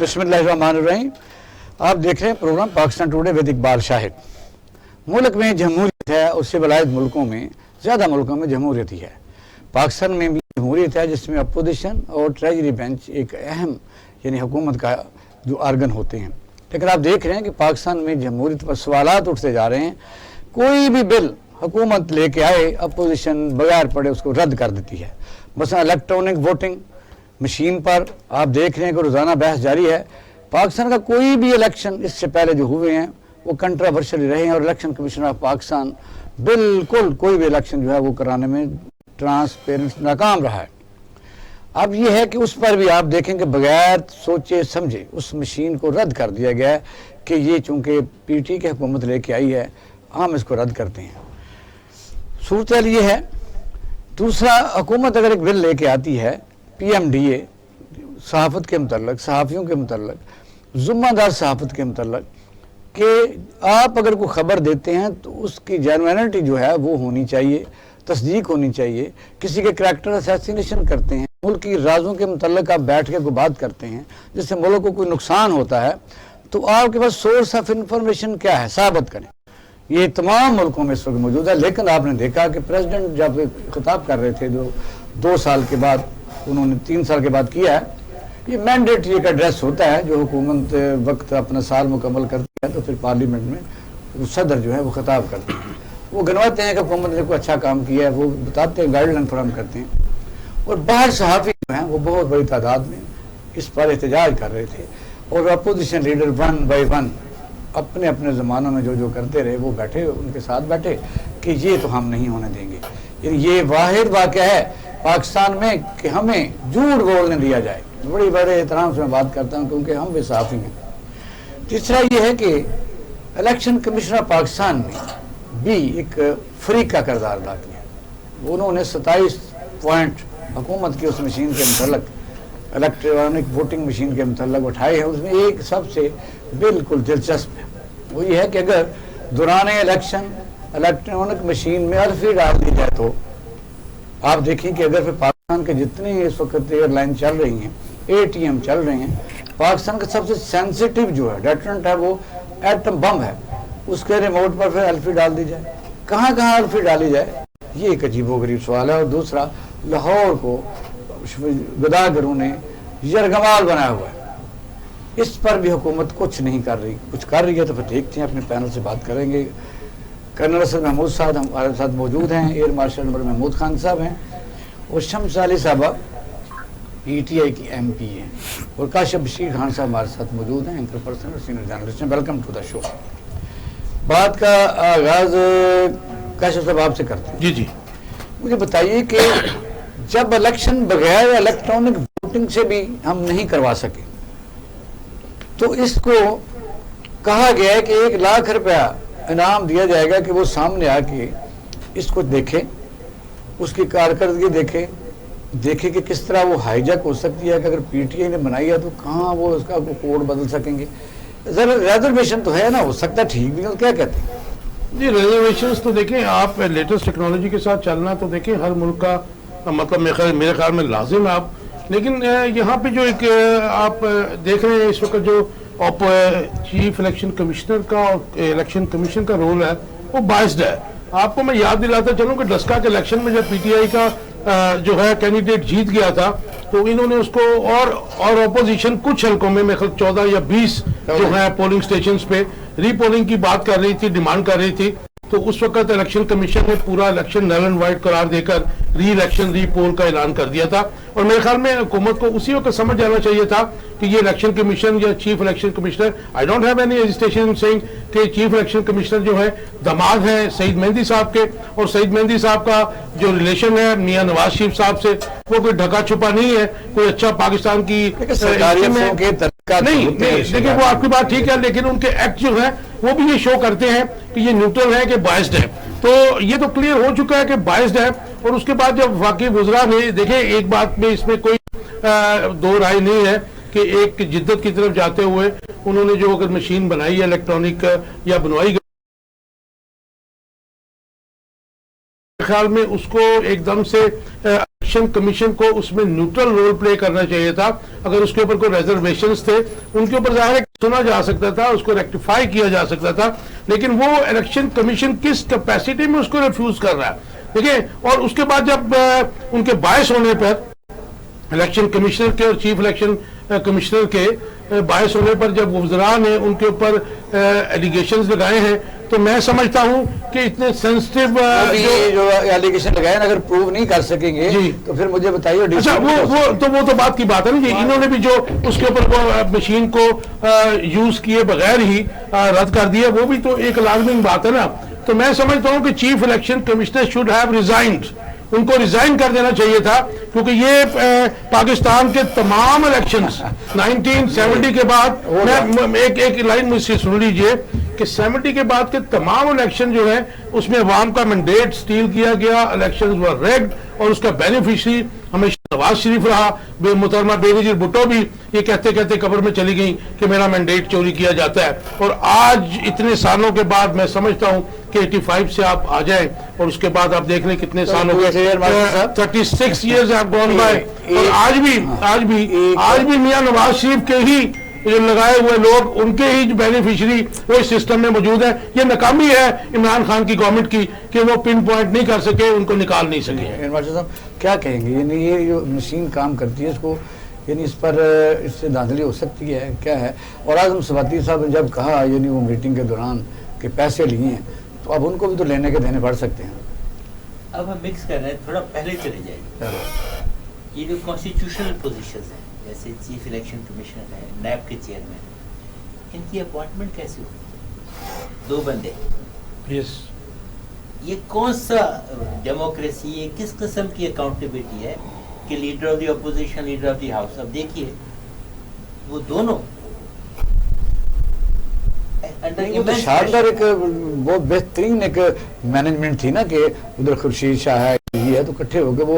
بسم اللہ الرحمن الرحیم. آپ دیکھ رہے ہیں programme Pakistan today with Iqbal Shahid. ملک میں جمہوریت ہے، اس سے بلائد ملکوں میں، زیادہ ملکوں میں جمہوریت ہی ہے. پاکستان میں بھی جمہوریت ہے جس میں اپوزیشن اور ٹریجری بینچ ایک اہم یعنی حکومت کا جو آرگن ہوتے ہیں. لیکن آپ دیکھ رہے ہیں کہ پاکستان میں جمہوریت پر سوالات اٹھتے جا رہے ہیں. کوئی بھی بل حکومت لے کے آئے اپوزیشن بغیر پڑھے اس کو رد کر دیتی ہے. مثلا الیکٹرانک ووٹنگ مشین پر آپ دیکھ رہے ہیں کہ روزانہ بحث جاری ہے. پاکستان کا کوئی بھی الیکشن اس سے پہلے جو ہوئے ہیں وہ کنٹراورشل رہے ہیں اور الیکشن کمیشن آف پاکستان بالکل کوئی بھی الیکشن جو ہے وہ کرانے میں ٹرانسپیرنٹ ناکام رہا ہے. اب یہ ہے کہ اس پر بھی آپ دیکھیں کہ بغیر سوچے سمجھے اس مشین کو رد کر دیا گیا ہے کہ یہ چونکہ پی ٹی کی حکومت لے کے آئی ہے ہم اس کو رد کرتے ہیں. صورتحال یہ ہے. دوسرا، حکومت اگر ایک بل لے کے آتی ہے پی ایم ڈی اے صحافت کے متعلق، صحافیوں کے متعلق، ذمہ دار صحافت کے متعلق، کہ آپ اگر کوئی خبر دیتے ہیں تو اس کی جینوینٹی جو ہے وہ ہونی چاہیے، تصدیق ہونی چاہیے. کسی کے کریکٹر اسیسینیشن کرتے ہیں، ملک کی رازوں کے متعلق آپ بیٹھ کے کوئی بات کرتے ہیں جس سے ملک کو کوئی نقصان ہوتا ہے تو آپ کے پاس سورس آف انفارمیشن کیا ہے، ثابت کریں. یہ تمام ملکوں میں اس وقت موجود ہے. لیکن آپ نے دیکھا کہ پریزیڈنٹ جب خطاب کر رہے تھے جو 2 سال کے بعد انہوں نے 3 سال کے بعد کیا ہے، یہ مینڈیٹری ایک ایڈریس ہوتا ہے جو حکومت وقت اپنا سال مکمل کرتی ہے تو پھر پارلیمنٹ میں صدر جو ہے وہ خطاب کرتے ہیں. وہ گنواتے ہیں کہ حکومت نے کوئی اچھا کام کیا ہے، وہ بتاتے ہیں، گائیڈ لائن فراہم کرتے ہیں. اور باہر صحافی جو ہیں وہ بہت بڑی تعداد میں اس پر احتجاج کر رہے تھے اور اپوزیشن لیڈر 1 بائی 1 اپنے اپنے زمانوں میں جو کرتے رہے وہ بیٹھے ان کے ساتھ بیٹھے کہ یہ تو ہم نہیں ہونے دیں گے. یعنی یہ واحد واقعہ ہے پاکستان میں کہ ہمیں جھوٹ بولنے دیا جائے. بڑی بڑے احترام سے میں بات کرتا ہوں کیونکہ ہم بھی صحافی ہیں. تیسرا یہ ہے کہ الیکشن کمیشنر پاکستان نے بھی ایک فریق کا کردار ادا کیا. انہوں نے 27 پوائنٹ حکومت کی اس مشین کے متعلق، الیکٹرانک ووٹنگ مشین کے متعلق اٹھائے ہیں. اس میں ایک سب سے بالکل دلچسپ ہے، وہ یہ ہے کہ اگر دوران الیکشن الیکٹرانک مشین میں الفی ڈال دی جائے تو آپ دیکھیں کہ اگر پھر پاکستان کے جتنے اس وقت ایئر لائن چل رہی ہیں، اے ٹی ایم چل رہے ہیں، پاکستان کا سب سے سینسیٹیو جو ہے ڈیٹرنٹ ہے وہ ایٹم بم ہے، اس کے ریموٹ پر پھر الفی ڈال دی جائے. کہاں کہاں الفی ڈالی جائے، یہ ایک عجیب و غریب سوال ہے. اور دوسرا، لاہور کو گداگروں نے یرغمال بنایا ہوا ہے، اس پر بھی حکومت کچھ نہیں کر رہی. کچھ کر رہی ہے تو پھر دیکھتے ہیں، اپنے پینل سے بات کریں گے. کرنل اسد محمود صاحب ہمارے ساتھ موجود ہیں، ایئر مارشل نمبر محمود خان صاحب ہیں، اور شمس علی صاحبہ پی ٹی آئی کی ایم پی ہیں، اور کاشف بشیر خان صاحب ہمارے ساتھ موجود ہیں، اینکر پرسن اور سینئر جرنلسٹ ہیں. ویلکم ٹو دا شو. بات کا آغاز کاشف صاحب آپ سے کرتے ہیں. جی مجھے بتائیے کہ جب الیکشن بغیر الیکٹرانک ووٹنگ سے بھی ہم نہیں کروا سکے تو اس کو کہا گیا ہے کہ 1 لاکھ روپیہ انعام دیا جائے گا کہ وہ سامنے آ کے اس کو دیکھے، اس کی کارکردگی دیکھے کہ کس طرح وہ ہائی جیک ہو سکتی ہے، کہ اگر پی ٹی آئی نے بنائی ہے تو کہاں وہ اس کا کوڈ بدل سکیں گے. ریزرویشن تو ہے نا، ہو سکتا ہے ٹھیک بھی. کیا کہتے ہیں جی؟ ریزرویشنز تو دیکھیں، آپ لیٹسٹ ٹیکنالوجی کے ساتھ چلنا تو دیکھیں ہر ملک کا مطلب میرے خیال میں لازم ہے. آپ لیکن یہاں پہ جو ایک آپ دیکھ رہے ہیں اس وقت جو چیف الیکشن کمشنر کا اور الیکشن کمیشن کا رول ہے وہ بائسڈ ہے. آپ کو میں یاد دلاتا چلوں کہ ڈسکا کے الیکشن میں جب پی ٹی آئی کا جو ہے کینڈیڈیٹ جیت گیا تھا تو انہوں نے اس کو اور اپوزیشن کچھ حلقوں میں 14 یا 20 جو ہے پولنگ سٹیشنز پہ ری پولنگ کی بات کر رہی تھی، ڈیمانڈ کر رہی تھی. تو اس وقت الیکشن کمیشن نے پورا الیکشن نل اینڈ وائڈ قرار دے کر ری الیکشن ری پول کا اعلان کر دیا تھا. اور میرے خیال میں حکومت کو اسی وقت سمجھ جانا چاہیے تھا کہ یہ الیکشن کمیشن یا chief election commissioner, I don't have any hesitation in saying کہ چیف الیکشن کمشنر جو ہے داماد ہیں سعید مہندی صاحب کے، اور سعید مہندی صاحب کا جو ریلیشن ہے میاں نواز شریف صاحب سے وہ کوئی ڈھکا چھپا نہیں ہے. کوئی اچھا پاکستان کی نہیں، دیکھیں وہ آپ کی بات ٹھیک ہے، لیکن ان کے ایکٹ جو ہے وہ بھی یہ شو کرتے ہیں کہ یہ نیوٹرل ہے کہ بائسڈ ہے. تو یہ تو کلیئر ہو چکا ہے کہ بائسڈ ہے. اور اس کے بعد جب واقعی وزراء نے دیکھیں، ایک بات میں اس میں کوئی دو رائے نہیں ہے کہ ایک جدت کی طرف جاتے ہوئے انہوں نے جو اگر مشین بنائی ہے الیکٹرانک یا بنوائی گئی، خیال میں اس کو ایک دم سے इलेक्शन कमीशन को उसमें न्यूट्रल रोल प्ले करना चाहिए था। अगर उसके ऊपर कोई रिजर्वेशंस थे उनके ऊपर जाहिर है सुना जा सकता था, उसको रेक्टिफाई किया जा सकता था, लेकिन वो इलेक्शन कमीशन किस कैपेसिटी में उसको रिफ्यूज कर रहा है, देखिए। और उसके बाद जब उनके बायस होने पर इलेक्शन कमिश्नर के और चीफ इलेक्शन कमिश्नर के बायस होने पर जब वज़रा ने उनके ऊपर एलिगेशंस लगाए हैं, तो मैं समझता हूं कि इतने सेंसिटिव जो एलिगेशन लगाए हैं, अगर प्रूव नहीं कर सकेंगे जी। तो फिर मुझे बताइए। अच्छा, वो तो बात की बात है ना जी। इन्होंने भी जो उसके ऊपर वो मशीन को यूज किए बगैर ही रद्द कर दिया, वो भी तो एक लाजमी बात है ना। तो मैं समझता हूं कि chief election commissioner should have resigned, उनको रिजाइन कर देना चाहिए था, क्योंकि ये पाकिस्तान के तमाम इलेक्शंस 1970 के बाद, मैं एक लाइन मुझसे सुन लीजिए कि 70 के बाद के तमाम इलेक्शन जो है उसमें अवाम का मैंडेट स्टील किया गया, इलेक्शंस वर रिग्ड, और उसका बेनिफिशियरी हमेशा नवाज शरीफ रहा। मोहतरमा बेनजीर भुट्टो भी ये कहते कहते कब्र में चली गई कि मेरा मैंडेट चोरी किया जाता है। और आज इतने सालों के बाद मैं समझता हूं कि 85 से आप आ जाएं और उसके बाद आप देख लें कितने साल हो गए, 36 years have gone by, और आज भी मियां नवाज शरीफ के ही जो लगाए हुए लोग, उनके ही जो बेनिफिशियरी वो इस सिस्टम में मौजूद है। ये नाकामी है इमरान खान की गवर्नमेंट की कि वो पिन पॉइंट नहीं कर सके, उनको निकाल नहीं सके। साहब क्या कहेंगे, यानी ये जो मशीन काम करती है इसको, यानी इस पर इससे धांधली हो सकती है, क्या है? और आजम सवाती साहब ने जब कहा यानी वो मीटिंग के दौरान कि पैसे लिए हैं, तो अब उनको भी तो लेने के देने पड़ सकते हैं। अब हम मिक्स कर रहे हैं, थोड़ा पहले चले जाएंगे। ये जो कॉन्स्टिट्यूशनल पोजीशंस हैं, जैसे चीफ इलेक्शन कमिश्नर है, नैब के चेयरमैन, इनकी अपॉइंटमेंट कैसे होगी? 2 बंदे, यस, ये कौन सा डेमोक्रेसी, ये किस किस्म की अकाउंटेबिलिटी है कि leader of the opposition, leader of the house. अब देखिए वो दोनों तो शानदार एक बहुत बेहतरीन एक मैनेजमेंट थी ना कि उधर खुर्शीद शाह है, ये है, तो इकट्ठे होकर वो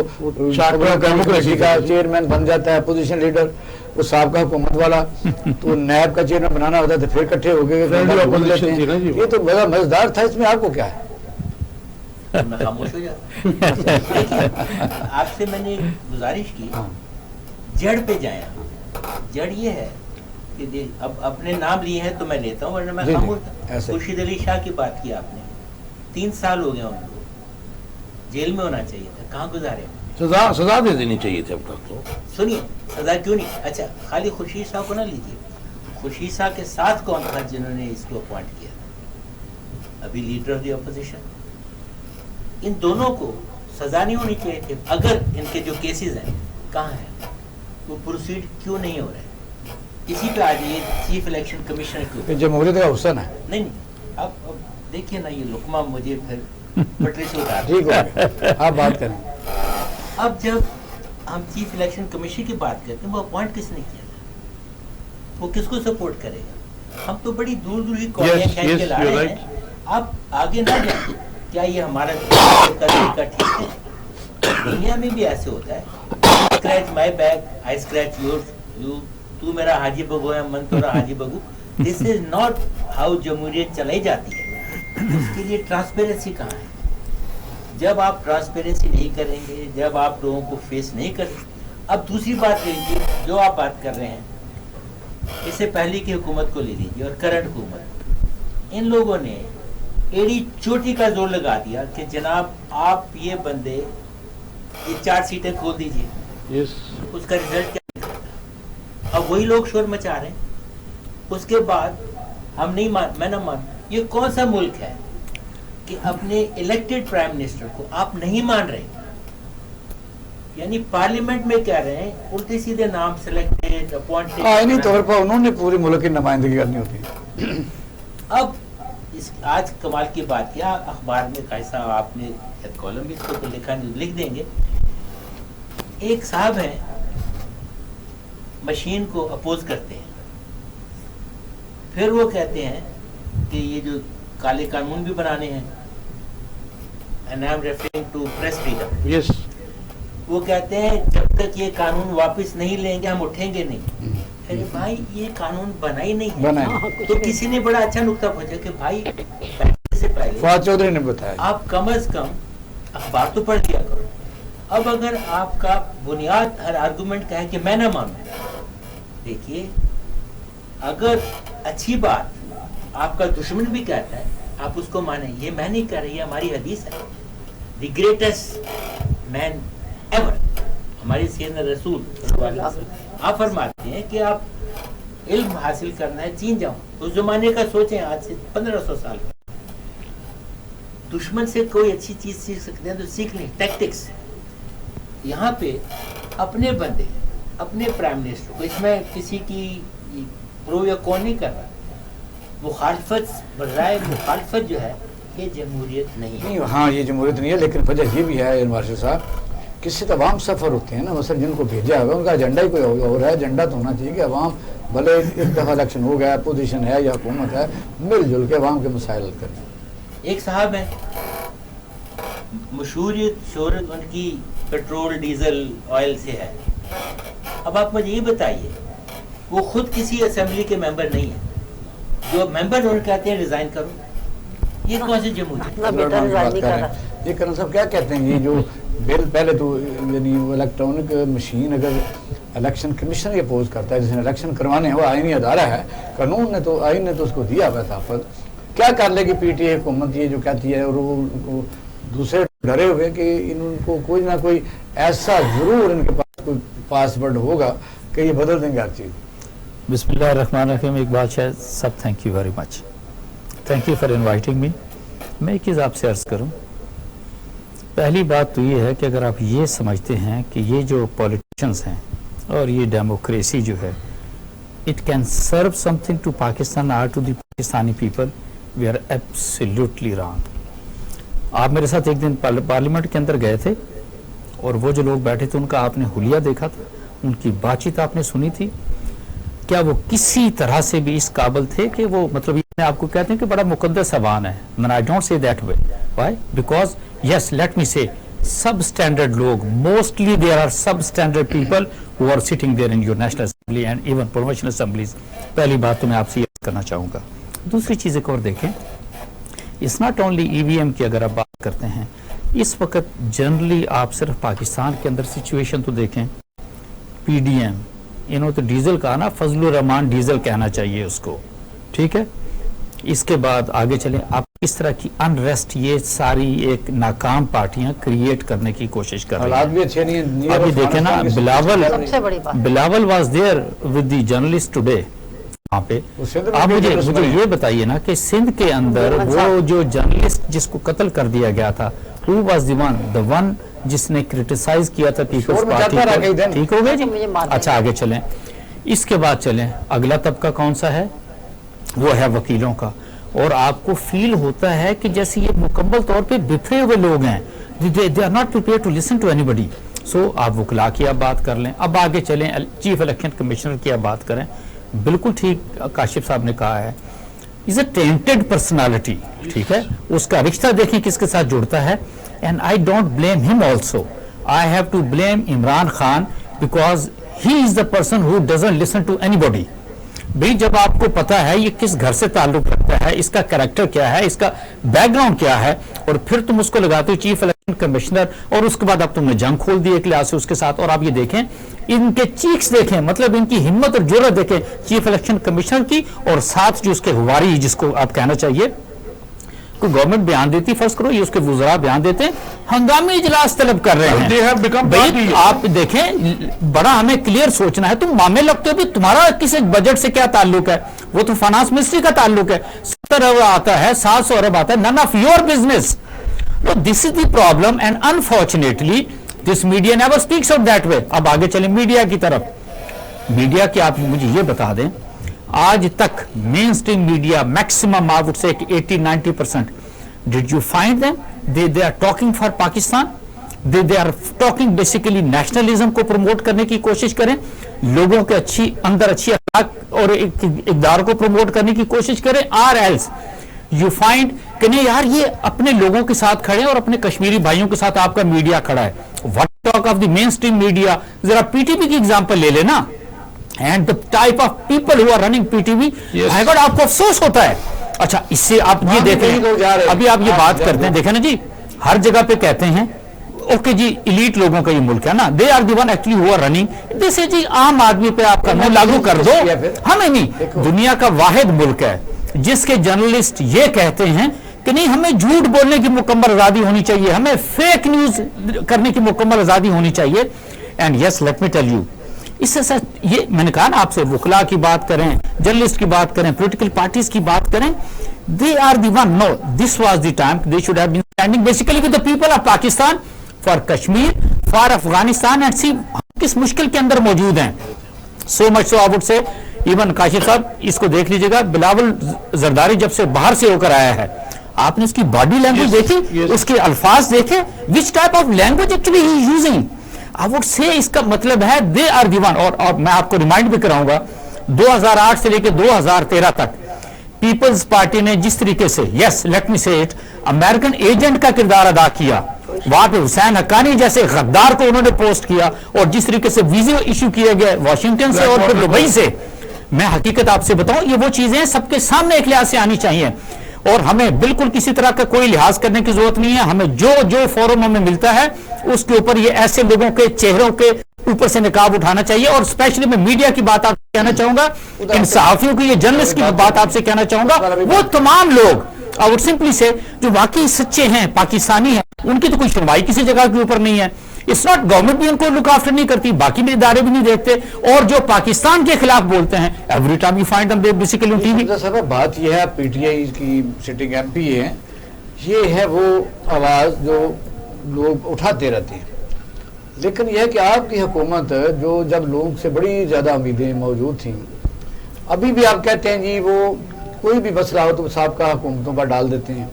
डेमोक्रेसी का चेयरमैन बन जाता है, पोजीशन लीडर, वो साहब हुकूमत वाला, तो नैब का चेयरमैन बनाना होता है, तो फिर इकट्ठे होकर ये तो बड़ा मजेदार था। इसमें आपको क्या है? मैं खामोश हो जाता। आपसे मैंने गुजारिश की जड़ पे जाए। जड़ ये है कि अब अपने नाम लिए हैं तो मैं लेता हूँ, वरना मैं खामोश था। खुर्शीद अली शाह की बात की आपने, 3 साल हो गए उनको, जेल में होना चाहिए था, कहाँ गुजारे? सजा दे देनी चाहिए थी अब तक। तो सुनिए, सजा क्यों नहीं? अच्छा, खाली खुर्शीद शाह को ना लीजिए, खुर्शीद शाह के साथ कौन था जिन्होंने इसको अपॉइंट किया? अभी लीडर ऑफ द अपोजिशन। इन दोनों को सजा नहीं होनी चाहिए थी। अगर इनके जो केसेस हैं कहाँ हैं, वो प्रोसीड क्यों नहीं हो रहे? इसी पे आ जाइए चीफ इलेक्शन कमिश्नर क्यों? जमहूरियत का हुस्न है। नहीं, अब देखिए ना, ये लुकमा मुझे फिर पटरी से उतार। ठीक है, आप बात करें। अब जब हम चीफ इलेक्शन कमीशन की बात करते हैं, वो अपॉइंट किसने किया था? वो किसको सपोर्ट करेगा? हम तो बड़ी दूर दूर की कॉलियां खींच के ला रहे हैं, आप आगे ना जाए। क्या ये हमारा तरीका ठीक है? दुनिया में भी ऐसे होता है, scratch my bag, I scratch yours, तू मेरा हाजी बगू है, मन तोरा हाजी बगू। दिस इज नॉट हाउ जमहूरियत चलाई जाती है। उसके लिए ट्रांसपेरेंसी कहाँ है? जब आप ट्रांसपेरेंसी नहीं करेंगे, जब आप लोगों को फेस नहीं कर। अब दूसरी बात ले लीजिए, जो आप बात कर रहे हैं, इससे पहले की हुकूमत को ले लीजिए और करंट हुकूमत, इन लोगों ने एड़ी चोटी का जोर लगा दिया कि जनाब आप ये बंदे ये 4 सीटें खोल दीजिए। उसका रिजल्ट क्या निकला? अब वही लोग शोर मचा रहे हैं। उसके बाद हम नहीं मान, मैं ना मान। ये कौन सा मुल्क है कि अपने इलेक्टेड प्राइम मिनिस्टर को आप नहीं मान रहे? यानी पार्लियामेंट में कह रहे हैं उल्टे सीधे नाम सिलेक्टेड, अपॉइंटेड। आईनी तौर पर उन्होंने पूरी मुल्क की नुमाइंदगी करनी होती है। अब आज कमाल की बात किया, अखबार में कैसा आपने कॉलम भी इसको लिखा, लिख देंगे। एक साहब हैं, मशीन को अपोज करते हैं, फिर वो कहते हैं कि ये जो काले कानून भी बनाने हैं, and I am referring to press freedom. Yes, वो कहते हैं जब तक ये कानून वापस नहीं लेंगे हम उठेंगे नहीं। अरे भाई, ये कानून बना ही नहीं है। तो किसी ने बड़ा अच्छा नुक्ता पूछा कि भाई से पहले फवाद चौधरी ने बताया, आप कम अज कम अखबार तो पढ़ लिया करो। اب اگر آپ کا بنیاد ہر آرگومنٹ کا ہے کہ میں نہ مانوں، دیکھیے اگر اچھی بات آپ کا دشمن بھی کہتا ہے آپ اس کو مانیں، یہ میں نہیں کہہ رہی، یہ ہماری حدیث ہے. دی گریٹسٹ مین ایور، ہماری سیدنا رسول صلی اللہ علیہ وسلم آپ فرماتے ہیں کہ آپ علم حاصل کرنا ہے چین جاؤں. اس زمانے کا سوچیں، آج سے 1500 سال دشمن سے کوئی اچھی چیز سیکھ سکتے ہیں تو سیکھ لیں. ٹیکٹکس یہاں پہ اپنے بندے اپنے پرائم منسٹر کو، اس میں کسی کی پرو یا کون نہیں کر رہا، مخالفت برائے مخالفت جو ہے یہ جمہوریت نہیں ہے. ہاں یہ جمہوریت نہیں ہے، لیکن وجہ یہ بھی ہے مارشل صاحب، کسی تو عوام سفر ہوتے ہیں نا، مثلا جن کو بھیجا ہوا ان کا ایجنڈا ہی کوئی اور ہے. ایجنڈا تو ہونا چاہیے کہ عوام بھلے ایک دفعہ الیکشن ہو گیا، اپوزیشن ہے یا حکومت ہے، مل جل کے عوام کے مسائل حل کریں. ایک صاحب ہیں شہرت ان کی پیٹرول ڈیزل آئل سے ہے. اب آپ مجھے یہ بتائیے، وہ خود کسی اسمبلی کے ممبر نہیں ہیں، جو ممبر ان کہتے ہیں ریزائن کرو، یہ کون سی جمہوریت؟ یہ کرن صاحب کیا کہتے ہیں، یہ جو بل پہلے تو یعنی الیکٹرانک مشین اگر الیکشن کمیشن یہ اپوز کرتا ہے، جس نے الیکشن کروانے ہیں وہ آئینی ادارہ ہے، قانون نے تو آئین نے تو اس کو دیا ہوا تھا. کیا کر لے گی پی ٹی اے حکومت یہ جو کہتی ہے، اور وہ دوسرے ڈرے ہوئے کہ ان کو کوئی نہ کوئی ایسا ضرور ان کے پاس کوئی پاسورڈ ہوگا کہ یہ بدل دیں گے ہر چیز. بسم اللہ الرحمن الرحیم. ایک بات شاید سب thank you very much, thank you for inviting me. میں ایک چیز آپ سے عرض کروں. پہلی بات تو یہ ہے کہ اگر آپ یہ سمجھتے ہیں کہ یہ جو پولیٹیشنز ہیں اور یہ ڈیموکریسی جو ہے it can serve something to Pakistan اور to the Pakistani people, we are absolutely wrong. آپ میرے ساتھ ایک دن پارلیمنٹ کے اندر گئے تھے اور وہ جو لوگ بیٹھے تھے ان کا آپ نے حلیہ دیکھا تھا، ان کی بات چیت آپ نے سنی تھی. کیا وہ کسی طرح سے بھی اس قابل تھے کہ وہ مطلب یہ آپ کو کہتے ہیں کہ بڑا مقدس زبان ہے؟ I don't say that way. Why? Because yes, let me say, substandard لوگ, mostly there are substandard people who are sitting there in your National Assembly and even provincial assemblies. پہلی بات تو میں آپ سے یہ کرنا چاہوں گا. دوسری چیز ایک اور دیکھیں، it's not only EVM کی اگر آپ بات کرتے ہیں، اس وقت جنرلی آپ صرف پاکستان کے اندر سچویشن تو دیکھیں. پی ڈی ایم انہوں تو ڈیزل کہا نا، فضل الرحمان ڈیزل کہنا چاہیے اس کو، ٹھیک ہے. اس کے بعد آگے چلیں، آپ کس طرح کی انریسٹ یہ ساری ایک ناکام پارٹیاں کریٹ کرنے کی کوشش کر رہی ہیں. ابھی دیکھیں نا، Bilawal was there with the journalist today وہاں پہ. آپ مجھے یہ بتائیے نا کہ سندھ کے اندر وہ جو جرنلسٹ جس کو قتل کر دیا گیا تھا، who was the one جس نے کرٹیسائز کیا تھا پیپلز پارٹی کو، ٹھیک ہو گیا جی. اچھا آگے چلیں، اس کے بعد چلیں، اگلا طبقہ کون سا ہے؟ وہ ہے وکیلوں کا. اور آپ کو فیل ہوتا ہے کہ جیسے یہ مکمل طور پہ بکھرے ہوئے لوگ ہیں، they are not prepared to listen to anybody. سو آپ وکلا کی آپ بات کر لیں. اب آگے چلیں، چیف الیکشن کمشنر کی آپ بات کریں. بالکل ٹھیک کاشف صاحب نے کہا ہے، از اے ٹینٹڈ پرسنالٹی، ٹھیک ہے. اس کا رشتہ دیکھیں کس کے ساتھ جڑتا ہے. And I don't blame him also. I have to blame Imran Khan because he is the person who doesn't listen to anybody. بھئی جب آپ کو پتا ہے یہ کس گھر سے تعلق رکھتا ہے، اس کا کریکٹر کیا ہے، اس کا بیک گراؤنڈ کیا ہے، اور پھر تم اس کو لگاتے ہو چیف الیکشن کمشنر، اور اس کے بعد اب تم نے جنگ کھول دی ایک لحاظ سے اس کے ساتھ. اور آپ یہ دیکھیں ان کے چیکس دیکھیں، مطلب ان کی ہمت اور جرأت دیکھیں چیف الیکشن کمشنر کی، اور ساتھ جو اس کے ہواری جس کو آپ کہنا چاہیے، کوئی گورنمنٹ بیان دیتی، فرض کرو یہ اس کے وزراء بیان دیتے ہیں، ہنگامی اجلاس طلب کر رہے ہیں. آپ دیکھیں بڑا ہمیں کلیئر سوچنا ہے. تم مامے لگتے ہو بھی تمہارا کسی بجٹ سے کیا تعلق ہے؟ وہ تو فائنانس منسٹری کا تعلق ہے. 70 ارب آتا ہے، 700 ارب آتا ہے. none of your business. So this is the problem and unfortunately this media never speaks out that way. اب آگے چلیں میڈیا کی طرف. میڈیا کی آپ مجھے یہ بتا دیں، آج تک مین سٹریم میڈیا میکسیمم آپ سے 80-90% did you find them they are talking for Pakistan, they are talking basically nationalism کو پروموٹ کرنے کی کوشش کریں، لوگوں کے اندر اچھی اخلاق اور اقدار کو پروموٹ کرنے کی کوشش کریں. or else you find کہ نہیں یار یہ اپنے لوگوں کے ساتھ کھڑے ہیں اور اپنے کشمیری بھائیوں کے ساتھ آپ کا میڈیا کھڑا ہے. what talk of the mainstream media؟ ذرا پی ٹی وی کی ایگزامپل لے لینا. And the type of people who are running PTV, my God, آپ کو افسوس ہوتا ہے. اچھا اس سے آپ یہ دیکھیں، ابھی آپ یہ بات کرتے ہیں، دیکھیں نا جی، ہر جگہ پہ کہتے ہیں ओके जी इलीट लोगों का ये मुल्क है ना, they are the one actually who are running this है जी, आम आदमी पे आप कानून लागू कर दो। हमें नहीं, दुनिया का वाहिद मुल्क है जिसके जर्नलिस्ट ये कहते हैं कि नहीं हमें झूठ बोलने की मुकम्मल आजादी होनी चाहिए, हमें फेक न्यूज करने की मुकम्मल आजादी होनी चाहिए। And yes let me tell you, इससे सच ये मैंने कहा ना आपसे, वकला की बात करें, जर्नलिस्ट की बात करें, पॉलिटिकल पार्टीज की बात करें, they are the one, no, this was the time they should have been standing basically with the people of Pakistan for Kashmir, for Afghanistan and see किस मुश्किल के अंदर मौजूद हैं। so much so I would say even Kashif साहब इसको देख लीजिएगा, बिलावल जरदारी जब से बाहर से होकर आया है, आपने उसकी बॉडी लैंग्वेज देखी, उसके अल्फाज देखे, which type of language actually he is using, I would say इसका मतलब है they are the one। और मैं आपको रिमाइंड भी कराऊंगा 2008 से लेकर 2013 तक पीपल्स पार्टी ने जिस तरीके से, यस लेट मी से इट, अमेरिकन एजेंट का किरदार अदा किया, वहां पे हुसैन हक्कानी जैसे गद्दार को उन्होंने पोस्ट किया, और जिस तरीके से वीजा इशू किया गया वाशिंगटन से और फिर दुबई से, मैं हकीकत आपसे बताऊं ये वो चीजें सबके सामने एक लिहाज से आनी चाहिए, और हमें बिल्कुल किसी तरह का कोई लिहाज करने की जरूरत नहीं है। हमें जो जो फोरम हमें मिलता है उसके ऊपर ये ऐसे लोगों के चेहरों के ऊपर से निकाब उठाना चाहिए। और स्पेशली मैं मीडिया की बात आपसे कहना चाहूंगा, इन सहाफियों की, ये जर्नलिस्ट की बात आपसे कहना चाहूंगा, वो तमाम लोग और सिंपली से जो वाकई सच्चे हैं, पाकिस्तानी हैं, उनकी तो कोई सुनवाई किसी जगह के ऊपर नहीं है। इट्स नॉट गवर्नमेंट भी उनको लुक आफ्टर नहीं करती, बाकी भी इदारे भी नहीं देखते, और जो पाकिस्तान के खिलाफ बोलते हैं every time you find them basically on TV. साहब बात यह है, पीटीआई की सिटिंग एमपी है, ये है वो आवाज जो लोग उठाते रहते हैं, लेकिन यह कि आपकी हुकूमत जो जब लोग से बड़ी ज्यादा उम्मीदें मौजूद थी, अभी भी आप कहते हैं जी वो कोई भी मसला हो तो साबका हुकूमतों पर डाल देते हैं,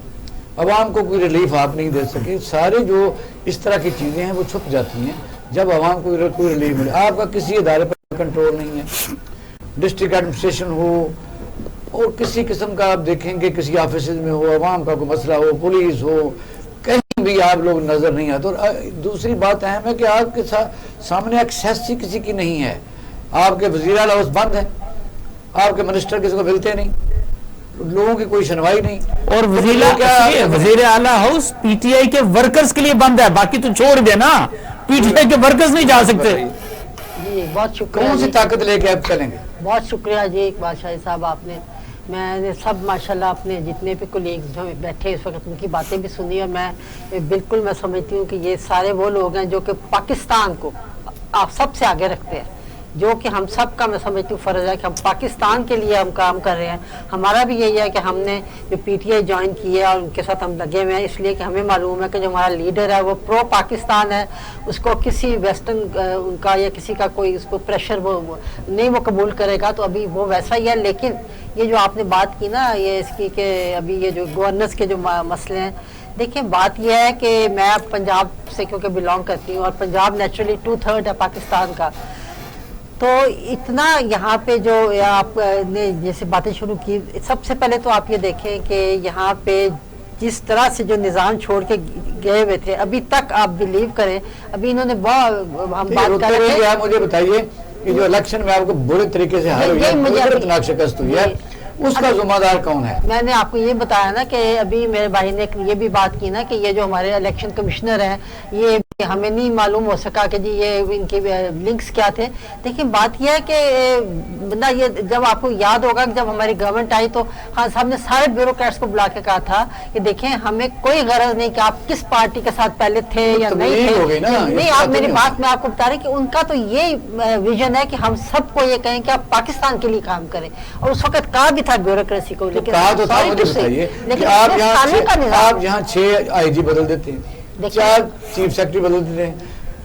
अवाम को कोई रिलीफ आप नहीं दे सके, सारे जो इस तरह की चीज़ें हैं वो छुप जाती हैं जब अवाम को कोई रिलीफ मिले। आपका किसी इदारे पर कंट्रोल नहीं है, डिस्ट्रिक्ट एडमिनिस्ट्रेशन हो और किसी किस्म का आप देखेंगे किसी ऑफिस में हो, अवाम का कोई मसला हो, पुलिस हो, कहीं भी आप लोग नजर नहीं आते। और दूसरी बात अहम है कि आपके सामने एक्सेस ही किसी की नहीं है, आपके वज़ीर आला हाउस बंद है, आपके मिनिस्टर किसी को मिलते नहीं, लोगों की कोई सुनवाई नहीं, और वज़ीर आला हाउस पीटीआई के वर्कर्स के लिए बंद है, बाकी तो छोड़ देना, पीटीआई के वर्कर्स नहीं जा सकते। जी बहुत शुक्रिया, कौन सी ताकत लेके आप चलेंगे? बहुत शुक्रिया जी बादशाह साहब, आपने मैंने सब माशाल्लाह अपने जितने भी कोलीग्स जो बैठे इस वक्त उनकी बातें भी सुनी, और मैं बिल्कुल मैं समझती हूँ कि ये सारे वो लोग हैं जो कि पाकिस्तान को आप सबसे आगे रखते हैं, जो कि हम सब का मैं समझती हूँ फ़र्ज़ है कि हम पाकिस्तान के लिए हम काम कर रहे हैं। हमारा भी यही है कि हमने जो पीटीआई ज्वाइन की है और उनके साथ हम लगे हुए हैं, इसलिए कि हमें मालूम है कि जो हमारा लीडर है वो प्रो पाकिस्तान है, उसको किसी वेस्टर्न उनका या किसी का कोई उसको प्रेशर वो नहीं वो कबूल करेगा, तो अभी वो वैसा ही है। लेकिन ये जो आपने बात की ना ये इसकी कि अभी ये जो गवर्नेंस के जो मसले हैं, देखिए बात यह है कि मैं पंजाब से क्योंकि बिलोंग करती हूँ, और पंजाब नेचुरली 2/3 है पाकिस्तान का, तो इतना यहाँ पे जो आपने जैसे बातें शुरू की, सबसे पहले तो आप ये देखें कि यहाँ पे जिस तरह से जो निज़ाम छोड़ के गए हुए थे, अभी तक आप बिलीव करें, अभी इन्होंने बहुत हम बात कर रहे हैं। मुझे बताइए कि जो इलेक्शन में आपको बुरे तरीके से हार हुई है, शिकस्त हुई है, उसका जिम्मेदार कौन है? मैंने आपको ये बताया ना कि अभी मेरे भाई ने ये भी बात की ना कि ये जो हमारे इलेक्शन कमिश्नर हैं, ये हमें नहीं मालूम हो सका कि जी ये इनके लिंक्स क्या थे। देखिए बात यह है कि बंदा ये जब आपको याद होगा कि जब हमारी गवर्नमेंट आई तो खान साहब ने सारे ब्यूरोक्रेट्स को बुला के कहा था कि देखें हमें कोई गरज नहीं कि आप किस पार्टी के साथ पहले थे या नहीं थे, नहीं आप मेरी बात में आपको बता रहे कि उनका तो ये विजन है कि हम सबको ये कहें कि आप पाकिस्तान के लिए काम करें, और उस वक्त कहा भी था ब्यूरोक्रेसी को। लेकिन आप यहाँ 6 IG बदल देते हैं, 4 चीफ सेक्रेटरी बदल देते हैं,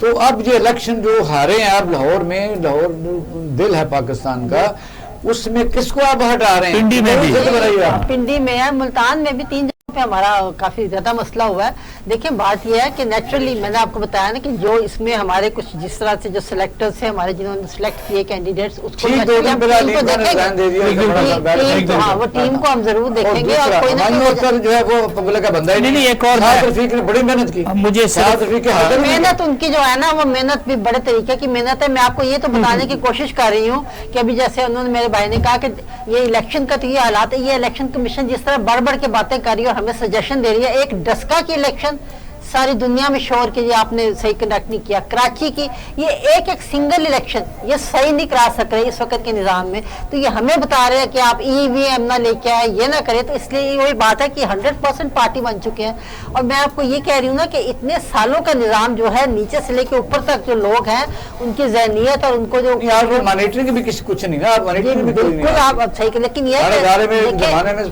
तो अब ये इलेक्शन जो हारे हैं आप लाहौर में, लाहौर दिल है पाकिस्तान का, उसमें किसको आप हटा रहे हैं? पिंडी में भी, पिंडी में है, मुल्तान में भी 3 पे हमारा काफी ज्यादा मसला हुआ है। देखिए बात यह है कि नेचुरली मैंने आपको बताया ना कि जो इसमें हमारे कुछ जिस तरह से जो सिलेक्टर्स थे हमारे जिन्होंने सिलेक्ट किए कैंडिडेट्स, उसको वो टीम को हम जरूर देखेंगे, और कोई ना जो है वो पब्लिक का बंदा ही नहीं। एक और बड़ी मेहनत की, मुझे मेहनत उनकी जो है ना वो मेहनत भी बड़े तरीके की मेहनत है। मैं आपको ये तो बताने की कोशिश कर रही हूँ कि अभी जैसे उन्होंने मेरे भाई ने कहा कि ये इलेक्शन का तो ये हालात है, ये इलेक्शन कमीशन जिस तरह बढ़ बढ़ के बातें कर रही है और हमें सजेशन दे रही है, एक डस्का की इलेक्शन सारी दुनिया में शोर कीजिए, आपने सही कंडक्ट नहीं किया। कराची की ये एक एक सिंगल इलेक्शन ये सही नहीं करा सक रहे इस वक्त के निज़ाम में, तो ये हमें बता रहे हैं कि आप EVM ना लेके आए, ये ना करें। तो इसलिए वही बात है कि 100% पार्टी बन चुके हैं। और मैं आपको ये कह रही हूँ ना कि इतने सालों का निज़ाम जो है नीचे से लेके ऊपर तक जो लोग हैं उनकी जहनीत और उनको जो मॉनिटरिंग भी किसी कुछ नहीं ना, मॉनिटरिंग भी बिल्कुल आप सही, लेकिन ये जमाने में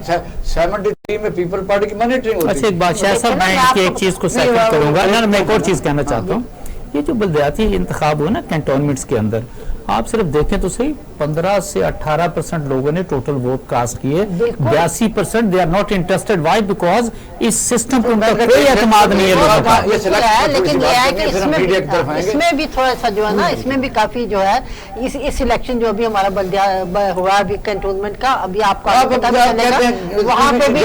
73 में पीपल पार्टी की मॉनिटरिंग होती। अच्छा एक बात शायद साहब, मैं इनकी एक चीज को सेकंड करूंगा ना, मैं एक और चीज कहना चाहता हूँ। ये जो बलदियाती इंतखाब हुआ ना कैंटोनमेंट्स के अंदर, आप सिर्फ देखें तो सही 15 से 18% लोगों ने टोटल वोट कास्ट किए, 82% they are not interested. Why? Because इस सिस्टम को उनका कोई एतमाद नहीं है। लेकिन ये है कि इसमें भी थोड़ा सा जो है ना, इसमें भी काफी जो है इस इलेक्शन जो अभी हमारा बल्दिया हुआ अभी कैंटोनमेंट का, अभी आपको पता चलेगा वहाँ पे भी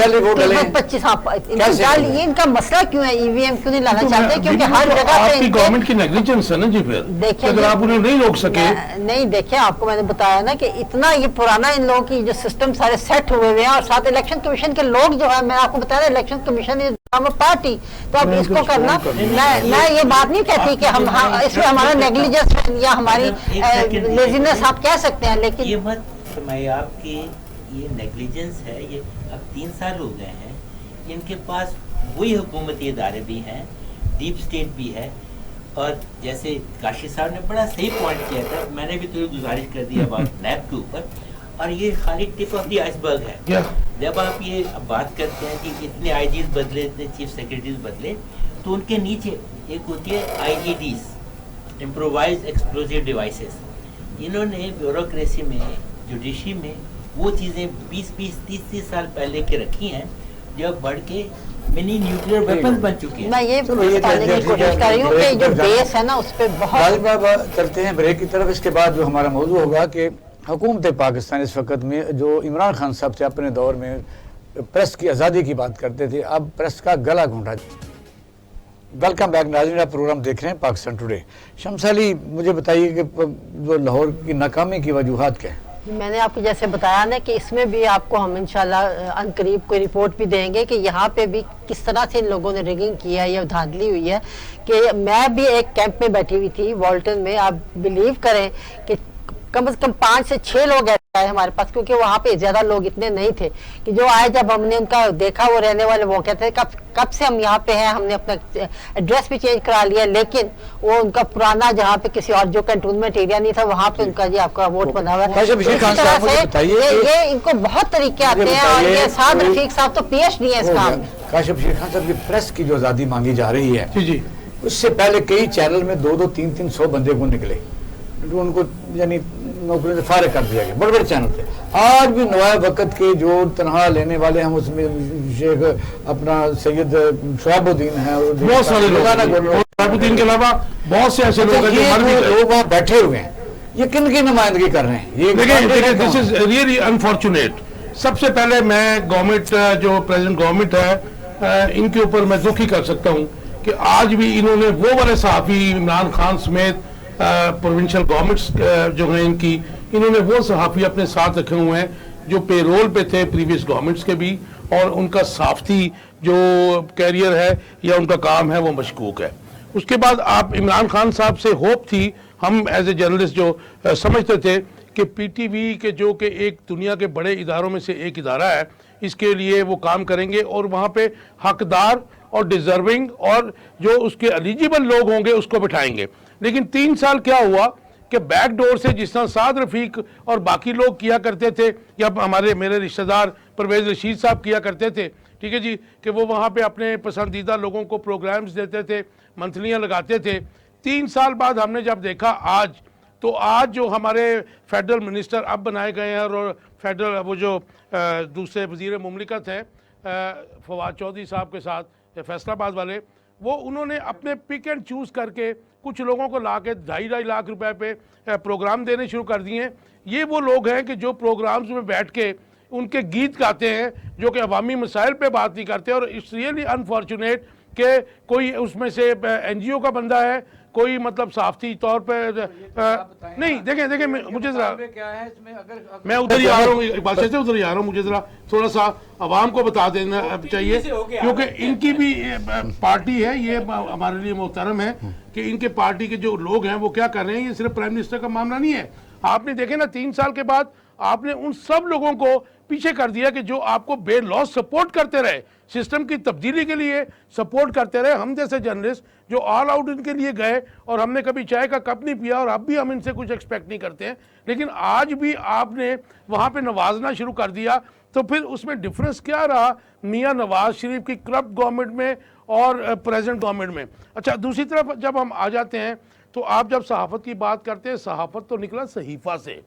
25। ये इनका मसला क्यों है, EVM क्यों नहीं लाना चाहते? क्योंकि हर जगह पे गवर्नमेंट की नेग्लिजेंस है ना जी। फिर देखिए अगर आप उन्हें नहीं रोक सके, नहीं देखिए आपको मैंने बताया ना कि इतना ये पुराना इन लोगों की जो सिस्टम सारे सेट हुए हुए हैं, और साथ इलेक्शन कमीशन के लोग जो है, मैं आपको बताया इलेक्शन कमीशन इज पार्टी, तो अब इसको करना, मैं ये बात नहीं कहती कि हम इसमें हमारा नेग्लिजेंस या हमारी लेजीनेस आप कह सकते हैं, लेकिन ये मत फरमाइए आपकी ये नेग्लिजेंस है। ये अब 3 साल हो गए हैं, इनके पास वही हुकूमती इदारे भी हैं, डीप स्टेट भी है। और जैसे काशी साहब ने बड़ा सही पॉइंट किया था, मैंने भी थोड़ी गुजारिश कर दी अब नैब के ऊपर, और ये खाली टिप ऑफ द आइसबर्ग है। जब आप ये बात करते हैं कि इतने IGs बदले, इतने चीफ सेक्रेटरीज बदले, तो उनके नीचे एक होती है IEDs, इम्प्रोवाइज एक्सप्लोजिव डिवाइसेस। इन्होंने ब्यूरोक्रेसी में, जुडिशरी में वो चीज़ें 20-30 साल पहले के रखी हैं, जब बढ़ के मिनी न्यूक्लियर वेपन्स बन चुके हैं। मैं ये बताने की कोशिश कर रही हूँ कि जो बेस है ना उस पर बहुत चलते हैं ब्रेक की तरफ। इसके बाद जो हमारा मौजू होगा कि हुकूमत पाकिस्तान इस वक्त में जो इमरान खान साहब थे अपने दौर में प्रेस की आज़ादी की बात करते थे, अब प्रेस का गला घोंटा। वेलकम बैक नाज़रीन, आप प्रोग्राम देख रहे हैं पाकिस्तान टुडे। शम्स अली, मुझे बताइए कि जो लाहौर की नाकामी की वजूहात क्या है? मैंने आपको जैसे बताया ना कि इसमें भी आपको हम इंशाल्लाह अनकरीब कोई रिपोर्ट भी देंगे कि यहाँ पे भी किस तरह से इन लोगों ने रिगिंग किया है या धांधली हुई है। कि मैं भी एक कैंप में बैठी हुई थी वॉल्टन में, आप बिलीव करें कि कम से कम 5 से 6 लोग आए हमारे पास, क्योंकि वहाँ पे ज़्यादा लोग इतने नहीं थे। कि जो आए, जब हमने उनका देखा वो रहने वाले, वो कहते हैं कब से हम यहाँ पे हैं, हमने अपना एड्रेस भी चेंज करा लिया, लेकिन वो उनका पुराना जहाँ पे किसी और जो कंटोनमेंट एरिया नहीं था वहाँ पे उनका जी आपका वोट बना हुआ है। ये इनको बहुत तरीके आते हैं, और ये साद रफीक साहब तो PhD है इस काम में। काशिफ शेर खान साहब की प्रेस की जो आज़ादी मांगी जा रही है, जी, उससे पहले कई चैनल में 2-2, 3-3 100 बंदे को निकले, उनको यानी नौकरी से फारिग कर दिया गया, बड़े बड़े चैनल थे। आज भी नवाब वक़्त के जो तनहा लेने वाले हैं उसमें शेख अपना सैयद शोहबुद्दीन है, बहुत सारे लोग के अलावा बहुत से ऐसे लोग वहाँ बैठे हुए हैं। ये किन की नुमाइंदगी कर रहे हैं? ये दिस इज रियली अनफॉर्चुनेट। सबसे पहले मैं गवर्नमेंट, जो प्रेजेंट गवर्नमेंट है, इनके ऊपर मैं दुखी कर सकता हूँ कि आज भी इन्होंने वो वाले सहाफ़ी इमरान खान समेत प्रोविंशियल गवर्नमेंट्स जो हैं इनकी, इन्होंने वो सहाफ़ी अपने साथ रखे हुए हैं जो पेरोल पे थे प्रीवियस गवर्नमेंट्स के भी, और उनका सहाफ़ती जो कैरियर है या उनका काम है वो मशकूक है। उसके बाद आप इमरान खान साहब से होप थी, हम एज ए जर्नलिस्ट जो समझते थे कि PTV के जो कि एक दुनिया के बड़े इदारों में से एक इदारा है, इसके लिए वो काम करेंगे और वहाँ पे हकदार और डिज़र्विंग और जो उसके एलिजिबल लोग होंगे उसको बिठाएंगे। लेकिन 3 साल क्या हुआ कि बैकडोर से जिस तरह साद रफीक और बाकी लोग किया करते थे, या मेरे रिश्तेदार परवेज़ रशीद साहब किया करते थे, ठीक है जी, कि वो वहाँ पे अपने पसंदीदा लोगों को प्रोग्राम्स देते थे, मंथलियाँ लगाते थे। 3 साल बाद हमने जब देखा आज जो हमारे फेडरल मिनिस्टर अब बनाए गए हैं, और फेडरल वो जो दूसरे वज़ीर मुमलिकत हैं फवाद चौधरी साहब के साथ फैसलाबाद वाले, वो उन्होंने अपने पिक एंड चूज़ करके कुछ लोगों को ला के 2.5 लाख रुपए पे प्रोग्राम देने शुरू कर दिए हैं। ये वो लोग हैं कि जो प्रोग्राम्स में बैठ के उनके गीत गाते हैं, जो कि अवामी मसाइल पे बात नहीं करते। और इट्स रियली अनफॉर्चुनेट कि कोई उसमें से NGO का बंदा है, कोई मतलब साफ़ी तौर पे नहीं। देखें मुझे ज़रा, क्या है इसमें, अगर मैं उधर ही आ रहा हूँ, एक बात से उधर ही आ रहा हूँ, मुझे ज़रा थोड़ा सा आवाम को बता देना चाहिए, क्योंकि इनकी भी पार्टी है, ये हमारे लिए मोहतरम है कि इनके पार्टी के जो लोग हैं वो क्या कर रहे हैं। ये सिर्फ प्राइम मिनिस्टर का मामला नहीं है। आपने देखे ना 3 साल के बाद आपने उन सब लोगों को पीछे कर दिया कि जो आपको बे लॉस सपोर्ट करते रहे, सिस्टम की तब्दीली के लिए सपोर्ट करते रहे। हम जैसे जर्नलिस्ट जो ऑल आउट इनके लिए गए और हमने कभी चाय का कप नहीं पिया, और अब भी हम इनसे कुछ एक्सपेक्ट नहीं करते हैं, लेकिन आज भी आपने वहाँ पे नवाजना शुरू कर दिया। तो फिर उसमें डिफरेंस क्या रहा मियाँ नवाज शरीफ की करप्ट गवर्नमेंट में और प्रेजेंट गवर्नमेंट में। अच्छा, दूसरी तरफ जब हम आ जाते हैं तो आप जब सहाफ़त की बात करते हैं, सहाफ़त तो निकला सहीफ़ा से,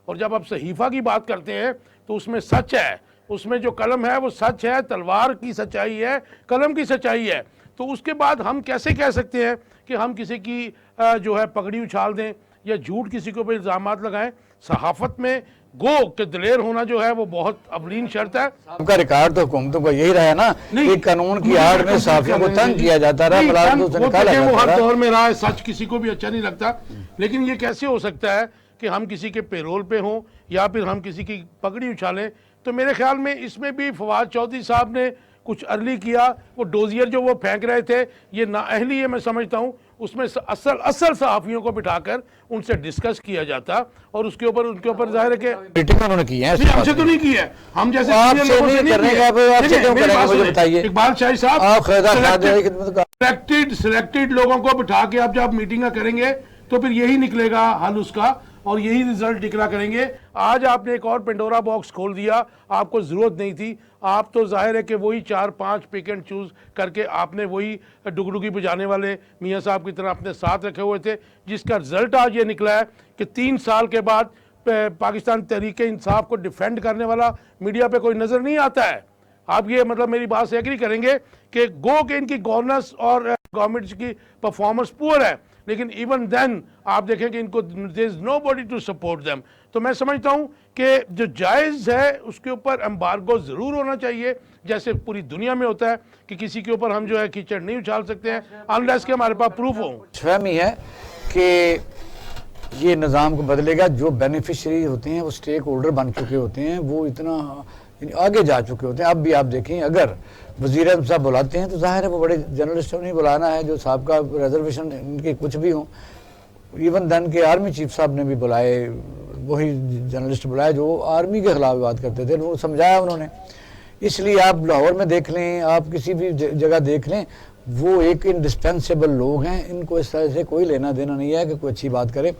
और जब आप सहीफ़ा की बात करते हैं तो उसमें सच है, उसमें जो कलम है वो सच है, तलवार की सच्चाई है, कलम की सच्चाई है। तो उसके बाद हम कैसे कह सकते हैं कि हम किसी की जो है पगड़ी उछाल दें या झूठ किसी के ऊपर इल्ज़ामात लगाएं। सहाफ़त में गो के दिलेर होना जो है वो बहुत अवलीन शर्त है। आपका रिकॉर्ड तो हुकूमतों का यही रहा है ना कि कानून की आड़ में सहाफ़ियों को तंग किया जाता रहा, मुलाज़िम को निकाला वो जाता हर रहा। दौर में रहा है, सच किसी को भी अच्छा नहीं लगता। लेकिन ये कैसे हो सकता है कि हम किसी के पेरोल पे हों या फिर हम किसी की पगड़ी उछालें। तो मेरे ख्याल में इसमें भी फवाद चौधरी साहब ने कुछ अर्ली किया। वो डोजियर जो वो फेंक रहे थे, ये नाअहली है, मैं समझता हूँ। उसमें असल सहाफ़ियों को बिठाकर उनसे डिस्कस किया जाता और उसके ऊपर उनके ऊपर जाहिर है कि मीटिंग उन्होंने की है। हमसे तो नहीं की है, हम जैसे आपसे नहीं करेंगे, आपसे क्यों करेंगे मुझे बताइए। इकबाल शाही साहब, आप सिलेक्टेड लोगों को बिठा के आप जब मीटिंग करेंगे तो फिर यही निकलेगा हल उसका, और यही रिजल्ट निकला करेंगे। आज आपने एक और पेंडोरा बॉक्स खोल दिया, आपको ज़रूरत नहीं थी। आप तो जाहिर है कि वही 4-5 पिक एंड चूज़ करके आपने वही डुगडुगी बजाने वाले मियाँ साहब की तरह अपने साथ रखे हुए थे, जिसका रिजल्ट आज ये निकला है कि 3 साल के बाद पाकिस्तान तहरीक इंसाफ को डिफेंड करने वाला मीडिया पे कोई नज़र नहीं आता है। आप ये मतलब मेरी बात से एग्री करेंगे कि गो के इनकी गवर्नेंस और गवर्नमेंट की परफॉर्मेंस पुअर है, लेकिन इवन देन आप देखें कि इनको there is nobody to support them. तो मैं समझता हूं कि जो जायज़ है उसके ऊपर एम्बार्गो ज़रूर होना चाहिए, जैसे पूरी दुनिया में होता है कि किसी के ऊपर हम जो है कीचड़ नहीं उछाल सकते हैं अनलेस कि हमारे पास प्रूफ हो। फहमी है कि ये निज़ाम को बदलेगा। जो बेनिफिशरी होते हैं वो स्टेक होल्डर बन चुके होते हैं, वो इतना आगे जा चुके होते हैं। अब भी आप देखें, अगर वज़ीर आज़म साहब बुलाते हैं तो ज़ाहिर है वो बड़े जर्नलिस्ट नहीं बुलाना है जो साहब का रिजर्वेशन इनके कुछ भी हो। इवन देन के आर्मी चीफ साहब ने भी बुलाए, वही जर्नलिस्ट बुलाए जो आर्मी के खिलाफ बात करते थे, वो समझाया उन्होंने। इसलिए आप लाहौर में देख लें, आप किसी भी जगह देख लें, वो एक इंडिस्पेंसेबल लोग हैं। इनको इस तरह से कोई लेना देना नहीं है कि कोई अच्छी बात करे।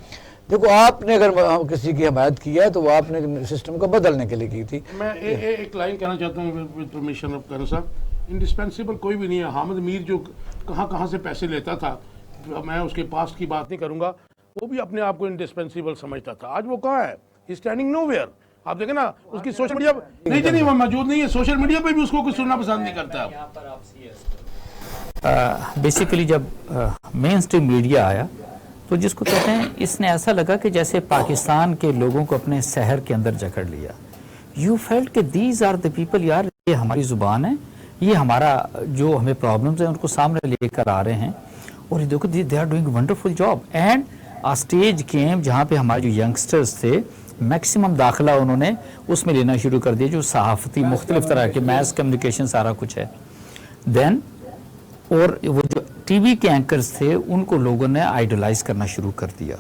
देखो, आपने अगर किसी की हमायत की है तो वो आपने सिस्टम को बदलने के लिए की थी। मैं एक लाइन कहना चाहता हूँ विद परमिशन ऑफ करन साहब, इंडिस्पेंसिबल कोई भी नहीं है। हामिद मीर जो कहाँ से पैसे लेता था, मैं उसके पास की बात नहीं करूँगा, वो भी अपने आप को इंडिस्पेंसिबल समझता था। आज वो कहाँ है? ही स्टैंडिंग नोवेयर। आप देखें ना उसकी सोशल मीडिया नहीं वो मौजूद नहीं है, सोशल मीडिया पे भी उसको कुछ सुनना पसंद नहीं करता। बेसिकली जब मेन स्ट्रीम मीडिया आया तो जिसको कहते हैं, इसने ऐसा लगा कि जैसे पाकिस्तान के लोगों को अपने शहर के अंदर जकड़ लिया। यू फेल्ट कि दीज आर द पीपल, यार ये हमारी ज़ुबान है, ये हमारा जो हमें प्रॉब्लम्स हैं उनको सामने लेकर आ रहे हैं, और देखो they are doing wonderful job. And a stage came जहाँ पे हमारे जो यंगस्टर्स थे मैक्सिमम दाखिला उन्होंने उसमें लेना शुरू कर दिया, जो सहाफ़ती मुख्तलिफ तरह के मैस कम्युनिकेशन सारा कुछ है। देन और वो जो टीवी के एंकर्स थे उनको लोगों ने आइडलाइज करना शुरू कर दिया।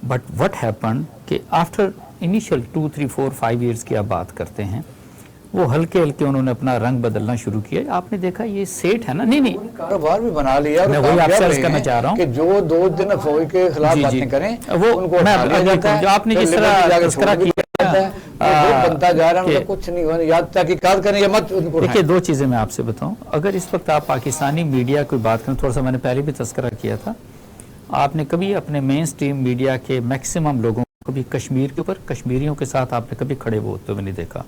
बट व्हाट हैपन कि आफ्टर इनिशियल 2, 3, 4, 5 ईयर्स की आप बात करते हैं, वो हल्के हल्के उन्होंने अपना रंग बदलना शुरू किया। आपने देखा ये सेठ है ना, नहीं कारोबार भी बना लिया। मैं वही आपसे अर्ज करना चाह रहा हूँ कि जो 2 दिन फौज के खिलाफ बातें करें वो उनको जो आपने जिस तरह तस्करा किया बनता जा रहा है, कुछ नहीं होने याद तहकीकात करें या मत उनको। देखिए, 2 चीजें मैं आपसे बताऊं। अगर इस वक्त आप पाकिस्तानी मीडिया की बात करें, थोड़ा सा मैंने पहले भी तस्करा किया था, आपने कभी अपने मेन स्ट्रीम मीडिया के मैक्सिमम लोगों को कभी कश्मीर के ऊपर कश्मीरियों के साथ आपने कभी खड़े होते हुए नहीं देखा।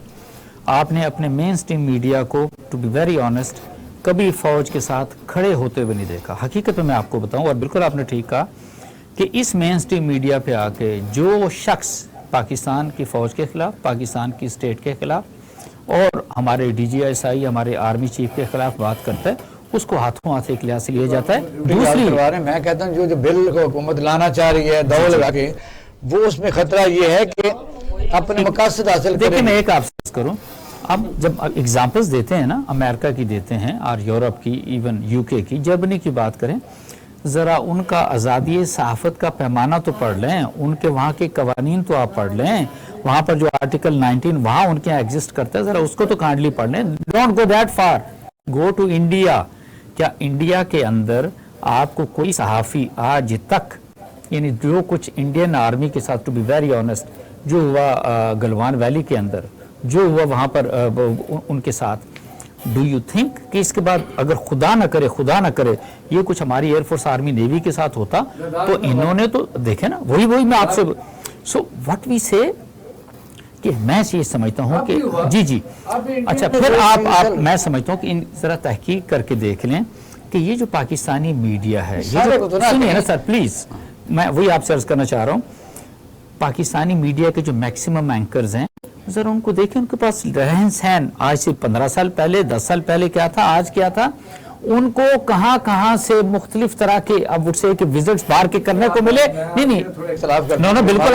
आपने अपने मेन स्ट्रीम मीडिया को, टू बी वेरी ऑनेस्ट, कभी फौज के साथ खड़े होते हुए नहीं देखा। हकीकत में मैं आपको बताऊं, और बिल्कुल आपने ठीक कहा कि इस मेन स्ट्रीम मीडिया पे आके जो शख्स पाकिस्तान की फ़ौज के ख़िलाफ़, पाकिस्तान की स्टेट के ख़िलाफ़ और हमारे DGSI, हमारे आर्मी चीफ के ख़िलाफ़ बात करता है, اس کو ہاتھوں ہاتھ ایک لحاظ سے لیا جاتا ہے. دوسری میں کہتا ہوں جو بل کو حکومت لانا چاہ رہی ہے دور لگا کے، وہ اس میں خطرہ یہ ہے کہ اپنے مقاصد حاصل کریں. دیکھیں میں ایک آپ سے کروں، اب جب ایگزامپلز دیتے ہیں نا، امریکہ کی دیتے ہیں اور یورپ کی، ایون یو کے کی، جرمنی کی بات کریں، ذرا ان کا آزادی صحافت کا پیمانہ تو پڑھ لیں، ان کے وہاں کے قوانین تو آپ پڑھ لیں، وہاں پر جو آرٹیکل 19 وہاں ان کے یہاں ایگزسٹ کرتا ہے، ذرا اس کو تو کائنڈلی پڑھ لیں. Don't go that far, go to India. کیا انڈیا کے اندر آپ کو کوئی صحافی آج تک، یعنی جو کچھ انڈین آرمی کے ساتھ، ٹو بی ویری آنیسٹ، جو ہوا گلوان ویلی کے اندر، جو ہوا وہاں پر ان کے ساتھ، ڈو یو تھنک کہ اس کے بعد اگر خدا نہ کرے یہ کچھ ہماری ایئر فورس آرمی نیوی کے ساتھ ہوتا تو انہوں نے تو دیکھے نا، وہی میں آپ سے سو واٹ وی سے، کہ میں یہ سمجھتا ہوں کہ جی اچھا پھر آپ میں سمجھتا ہوں کہ ذرا تحقیق کر کے دیکھ لیں کہ یہ جو پاکستانی میڈیا ہے، سنیے نا سر پلیز، میں وہی آپ سے عرض کرنا چاہ رہا ہوں، پاکستانی میڈیا کے جو میکسیمم اینکرز ہیں ذرا ان کو دیکھیں، ان کے پاس رہن سہن آج سے 15 سال پہلے 10 سال پہلے کیا تھا، آج کیا تھا، ان کو کہاں سے مختلف طرح کے اب سے کہ وزٹس باہر کے کرنے کو ملے. نہیں بالکل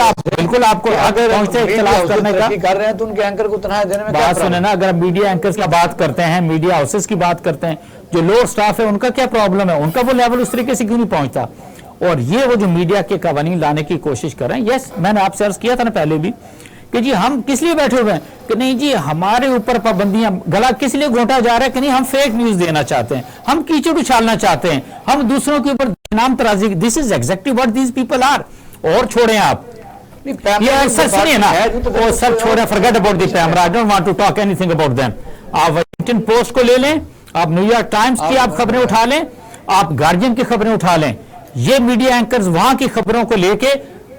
آپ کو اگر اختلاف کرنے کا کر رہے ہیں تو ان کے اینکر کو تنہا دینے میں بات سنیں نا، اگر میڈیا اینکرز کی بات کرتے ہیں، میڈیا ہاؤسز کی بات کرتے ہیں، جو لوور سٹاف ہے ان کا کیا پرابلم ہے، ان کا وہ لیول اس طریقے سے کیوں نہیں پہنچتا. اور یہ وہ جو میڈیا کے قوانین لانے کی کوشش کر رہے ہیں، یس میں نے آپ سے عرض کیا تھا نا پہلے بھی کہ جی ہم کس لیے بیٹھے ہوئے ہیں کہ نہیں جی ہمارے اوپر پابندیاں، گلا کس لیے گھونٹا جا رہا ہے کہ نہیں ہم فیک نیوز دینا چاہتے ہیں، ہم کیچڑ اچھالنا چاہتے ہیں، ہم دوسروں کے اوپر نام ترازی. This is exactly what these people are. اور چھوڑیں آپ یہ سر سنیے نا، وہ سر چھوڑیں، forget about the PEMRA, I don't want to talk any thing about them. آپ واشنگٹن پوسٹ کو لے لیں، آپ نیو یارک ٹائمز کی آپ خبریں اٹھا لیں، آپ گارڈین کی خبریں اٹھا لیں، یہ میڈیا اینکرز وہاں کی خبروں کو لے کے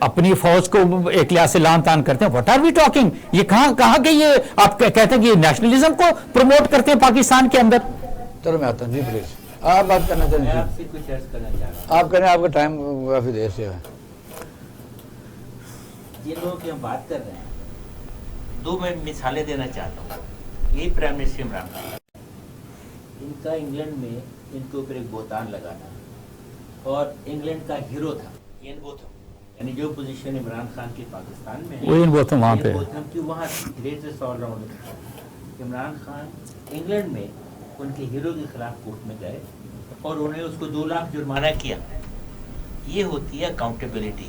اپنی فوج کو ایک لحاظ سے لان تان کرتے ہیں. واٹ آر وی ٹاکنگ، یہ کہاں کہ یہ آپ کہتے ہیں کہ یہ نیشنلزم کو پروموٹ کرتے ہیں پاکستان کے اندر. چلو میں آتا ہوں جی پلیز آپ بات کرنا چاہیں میں آپ سے کچھ عرض کرنا چاہ رہا ہوں. آپ کریں، آپ کا ٹائم کافی دیر سے ہے. جن لوگوں کی ہم بات کر رہے ہیں، 2 میں مثالیں دینا چاہتا ہوں. یہی پرائم منسٹر عمران خان، ان کا انگلینڈ میں ان کے اوپر ایک بہتان لگا تھا اور انگلینڈ کا ہیرو تھا این بوتھم، یعنی جو پوزیشن عمران خان کی پاکستان میں ہے، وہ این بوتھم وہاں پہ، وہاں greatest all rounder. Imran Khan England میں ان کے ہیرو کے خلاف کورٹ میں گئے اور انہوں نے اس کو 2 لاکھ جرمانہ کیا. یہ ہوتی ہے اکاؤنٹیبلٹی،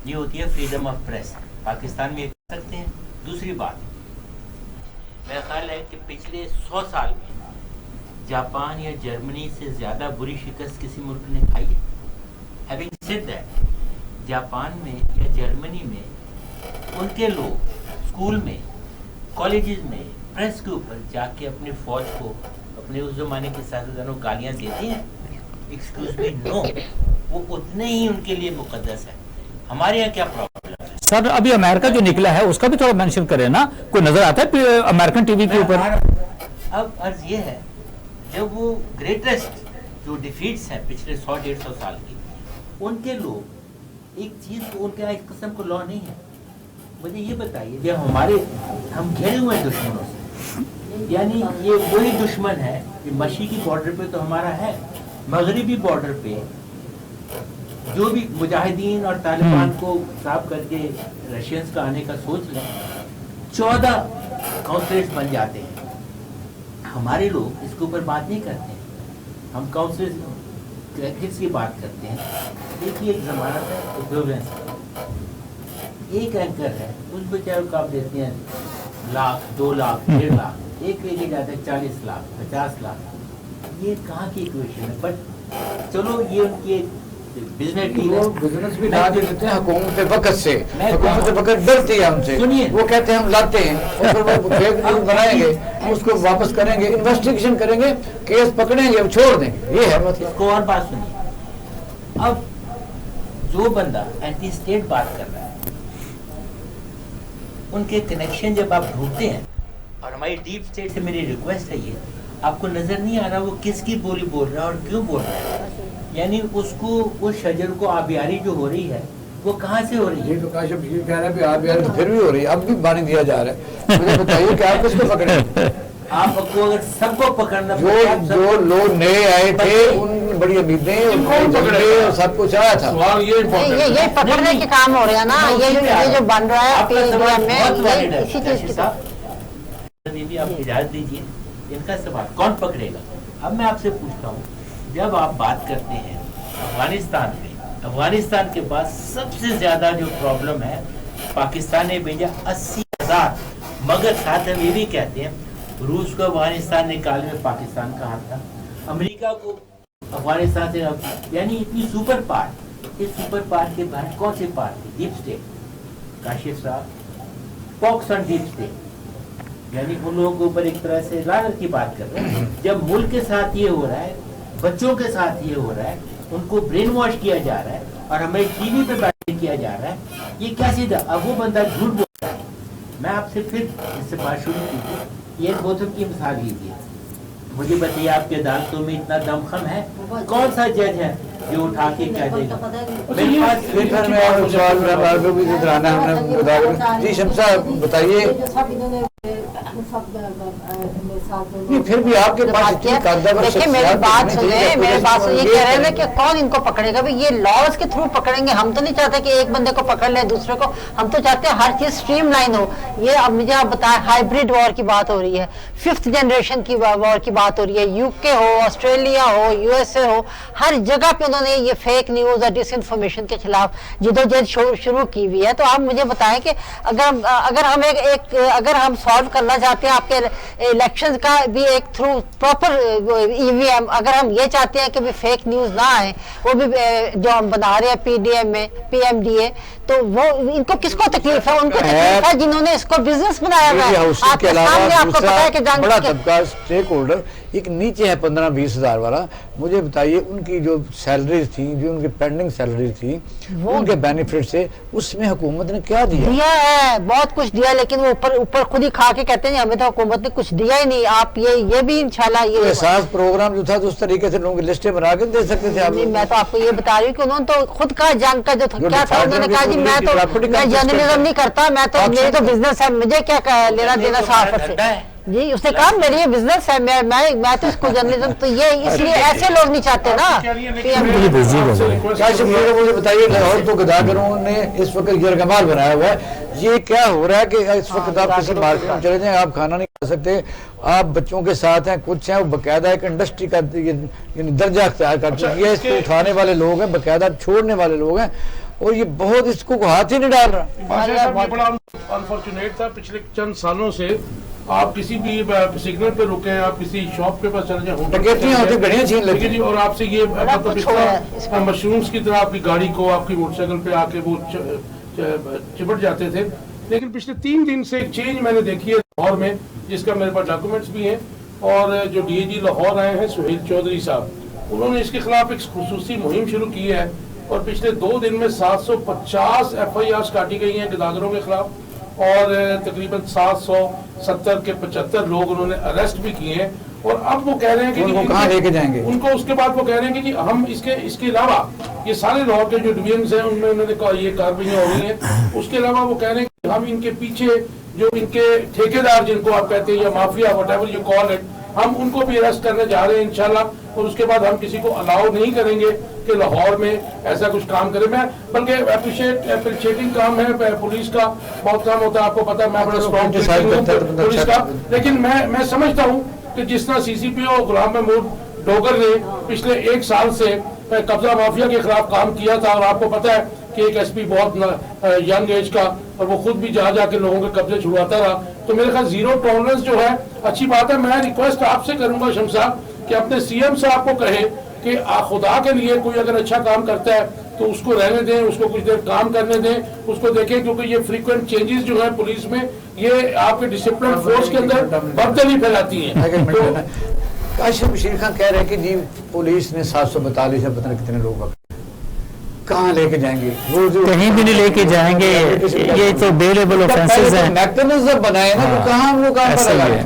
یہ ہوتی ہے فریڈم آف پریس. پاکستان میں یہ کر سکتے ہیں. دوسری بات، میرا خیال ہے کہ پچھلے 100 سال میں جاپان یا جرمنی سے زیادہ بری شکست کسی ملک نے کھائی ہے. Having said that, جاپان میں یا جرمنی میں ان کے لوگ اسکول میں، کالجز میں، پریس کے اوپر جا کے اپنی فوج کو، اپنے اس زمانے کے سیاستدانوں گالیاں دیتے ہیں. ایکسکیوز می، نو، وہ اتنے ہی ان کے لیے مقدس ہے. ہمارے یہاں کیا پرابلم ہے سر؟ ابھی امریکہ جو نکلا ہے اس کا بھی تھوڑا مینشن کریں نا، کوئی نظر آتا ہے امریکن ٹی وی کے اوپر؟ اب عرض یہ ہے، جب وہ گریٹسٹ جو ڈیفیٹس ہیں پچھلے 100-150 سال کی، ان کے لوگ ایک چیز کو، ان کے ایک قسم کو لا نہیں ہے. مجھے یہ بتائیے کہ ہم گھیرے ہوئے ہیں دشمنوں سے، یعنی یہ وہی دشمن ہے کہ مشرقی بارڈر پہ تو ہمارا ہے، مغربی بارڈر پہ جو بھی مجاہدین اور طالبان کو صاف کر کے رشینز کا آنے کا سوچ لیں، 14 کاؤنسلرز بن جاتے ہیں. ہمارے لوگ اس کے اوپر بات نہیں کرتے ہیں. ہم کاؤنسلرز کرکٹس کی بات کرتے ہیں. دیکھیے ایک زمانہ ہے ایکویولنس کا. ایک اینکر ہے، اس بیچارے کو آپ دیتے ہیں 1 لاکھ 2 لاکھ 1.5 لاکھ، ایک لے کے جاتا ہے 40 لاکھ 50 لاکھ. یہ کہاں کی ایکویشن ہے؟ بٹ چلو یہ ان کی بزنس بھی لا دیتے ہیں حکومت وقت سے. حکومت وقت ڈرتی ہے ہم سے، وہ کہتے ہیں ہم لاتے ہیں اور پھر وہ فیک نیوز بنائیں گے، اس کو واپس کریں گے، انویسٹیگیشن کریں گے، کیس پکڑیں گے، چھوڑ دیں گے. یہ ہے مطلب. اس کو اور بات سنیے، اب جو بندہ اینٹی اسٹیٹ بات کر رہا ہے، ان کے کنیکشن جب آپ ڈھونڈتے ہیں، اور ہماری ڈیپ اسٹیٹ سے میری ریکویسٹ ہے یہ، آپ کو نظر نہیں آ رہا وہ کس کی بولی بول رہا ہے اور کیوں بول رہا ہے. یعنی اس کو، اس شجر کو آبیاری جو ہو رہی ہے وہ کہاں سے ہو رہی ہے؟ یہ تو کاشف یہ کہہ رہا ہے کہ آبیاری تو پھر بھی ہو رہی ہے، اب بھی پانی دیا جا رہا ہے. مجھے بتائیے کہ آپ کس کو پکڑیں؟ आपको अगर सबको पकड़ना जो लोग नए आए थे उन बड़ी उम्मीदें और सब कुछ आया था। सवाल ये पकड़ने के काम हो रहे हैं ना, ये जो बन रहा है PDM में इसी चीज की आप इजाजत दीजिए, इनका सवाल कौन पकड़ेगा। अब मैं आपसे पूछता हूँ, जब आप बात करते हैं अफगानिस्तान में, अफगानिस्तान के पास सबसे ज्यादा जो प्रॉब्लम है, पाकिस्तान ने भेजा 80,000, मगर साथ हम ये भी कहते हैं रूस को अफगानिस्तान निकालने में पाकिस्तान का हाथ था, अमेरिका को अफगानिस्तान से, यानी इतनी सुपर पावर। इस सुपर पावर के बाहर कौन से पावर थे? डीप स्टेट, काशिफ साहब, पॉक्स ऑन डीप स्टेट, यानी उन लोगों के ऊपर एक तरह से लानत की बात कर रहे हैं। जब मुल्क के साथ ये हो रहा है, बच्चों के साथ ये हो रहा है, उनको ब्रेन वॉश किया जा रहा है और हमें टीवी पे बैठ किया जा रहा है, ये क्या सीधा। अब वो बंदा झूठ बोल रहा है। मैं आपसे फिर इससे बात शुरू कीजिए, ये गौतम की मिसाल लीजिए, मुझे बताइए आपके अदालतों में इतना दमखम है, कौन सा जज है जो उठा के कह देगा। मेरे पास जी शमसा बताइए, फिर भी आपके पास देखिए मेरी बात सुने, मेरे बात सुनिए, कह रहे हैं कि कौन इनको पकड़ेगा। भाई ये लॉज के थ्रू पकड़ेंगे, हम तो नहीं चाहते कि एक बंदे को पकड़ ले दूसरे को, हम तो चाहते हैं हर चीज स्ट्रीमलाइन हो। ये अब मुझे आप बताएं, हाइब्रिड वॉर की बात हो रही है, 5th जनरेशन की वॉर की बात हो रही है, यूके हो, ऑस्ट्रेलिया हो, USA हो, हर जगह पे उन्होंने ये फेक न्यूज और डिसइंफॉर्मेशन के खिलाफ जिदोजहद शुरू की हुई है। तो आप मुझे बताएं कि अगर हम सॉल्व करना चाहते हैं आपके इलेक्शन का भी एक थ्रू प्रॉपर EVM, अगर हम ये चाहते हैं कि भी फेक न्यूज ना आए, वो भी जो हम बना रहे हैं PDM में PMDA, तो वो इनको किसको तकलीफ है? उनको तकलीफ है जिन्होंने इसको बिजनेस बनाया हुआ है। आपके सामने आपको पता है कि बड़ा तबका स्टेक होल्डर एक नीचे है 15-20 हजार वाला, मुझे बताइए उनकी जो सैलरीज थी, जो उनकी पेंडिंग सैलरी थी, उनके बेनिफिट से उसमें हुकूमत ने क्या दिया है? बहुत कुछ दिया, लेकिन वो ऊपर खुद ही खा के कहते हैं हमें तो हुकूमत ने कुछ दिया ही नहीं। आप ये भी इंशाल्लाह ये एहसास प्रोग्राम जो था तो उस तरीके से लोगों की लिस्टें बना के दे सकते थे आप। मैं तो आपको ये बता रही हूँ कि उन्होंने तो खुद का जंग का जो क्या था, उन्होंने कहा जी मैं जर्नलिज्म नहीं करता, मैं तो मेरी तो बिजनेस है, मुझे क्या लेना देना सहाफत से। जी उसने कहा मेरी ये बिजनेस है, मैं तो इसको जर्नलिज्म, तो ये इसलिए ऐसे लोग नहीं चाहते ना। मुझे बताइए, लाहौर तो गदागरों ने इस वक्त यरगमाल बनाया हुआ है, ये क्या हो रहा है कि इस वक्त आप किसी मार्केट में चले जाएं, आप खाना नहीं खा सकते, आप बच्चों के साथ हैं, कुछ हैं, वो बकायदा एक इंडस्ट्री का दर्जा अख्तियार कर चुकी है, इसको उठाने वाले लोग हैं, बकायदा छोड़ने वाले लोग हैं, और ये बहुत इसको हाथ ही नहीं डाल रहा। बड़ा अनफॉर्चुनेट था, पिछले चंद सालों से आप किसी भी सिग्नल पे रुके हैं, आप किसी शॉप के पास चले जाए, होटल और आपसे ये मशरूम्स की तरह आपकी गाड़ी को, आपकी मोटरसाइकिल पे आके वो चिपट जाते थे। लेकिन पिछले 3 दिन से एक चेंज मैंने देखी है लाहौर में, जिसका मेरे पास डॉक्यूमेंट्स भी हैं, और जो DIG लाहौर आए हैं सुहेल चौधरी साहब, उन्होंने इसके खिलाफ एक खुसूसी मुहिम शुरू की है, और पिछले 2 दिन में 750 FIRs काटी गई हैं गदागरों के खिलाफ, और तकरीबन 770 के 75 लोग उन्होंने अरेस्ट भी किए हैं। और अब वो कह रहे हैं कि उनको कहाँ लेके जाएंगे उनको, उसके बाद वो कह रहे हैं कि जी हम इसके अलावा ये सारे लाहौर के जो डिवीजन्स हैं उनमें उन्होंने ये कार्रवाइयाँ हो रही हैं, उसके अलावा वो कह रहे हैं कि हम इनके पीछे जो इनके ठेकेदार जिनको आप कहते हैं या mafia whatever you call it, हम उनको भी अरेस्ट करने जा रहे हैं इंशाल्लाह, और उसके बाद हम किसी को अलाउ नहीं करेंगे कि लाहौर में ऐसा कुछ काम करे। मैं बल्कि अप्रिशिएटिंग काम है पुलिस का, बहुत काम होता है, आपको पता है, मैं बड़ा स्ट्रॉन्ग पुलिस का, लेकिन मैं समझता हूँ कि जिस तरह CCPO गुलाम महमूद डोगर ने पिछले 1 साल से कब्जा माफिया के खिलाफ काम किया था, और आपको पता है कि एक SP बहुत यंग एज का, और वो खुद भी जा के लोगों के कब्जे छुड़वाता रहा, तो मेरे ख्याल जीरो टॉलरेंस जो है अच्छी बात है। मैं रिक्वेस्ट आपसे करूंगा शमसा कि अपने CM साहब को कहे कि खुदा के लिए कोई अगर अच्छा काम करता है तो उसको रहने दें, उसको कुछ देर काम करने दें, उसको देखें, क्योंकि ये फ्रीक्वेंट चेंजेस जो है पुलिस में, ये आपके डिसिप्लिन फोर्स के अंदर बदतरी फैलाती हैं। तो काशिफ बशीर खान कह रहे हैं कि जी पुलिस ने 742 है, पता नहीं कितने लोग कहाँ लेके जाएंगे, कहीं भी नहीं लेके जाएंगे, ये तो बेलेबल ऑफेंसेस हैं, मैकेनिज्म बनाए ना, तो कहाँ हम लोग काम कर रहे हैं।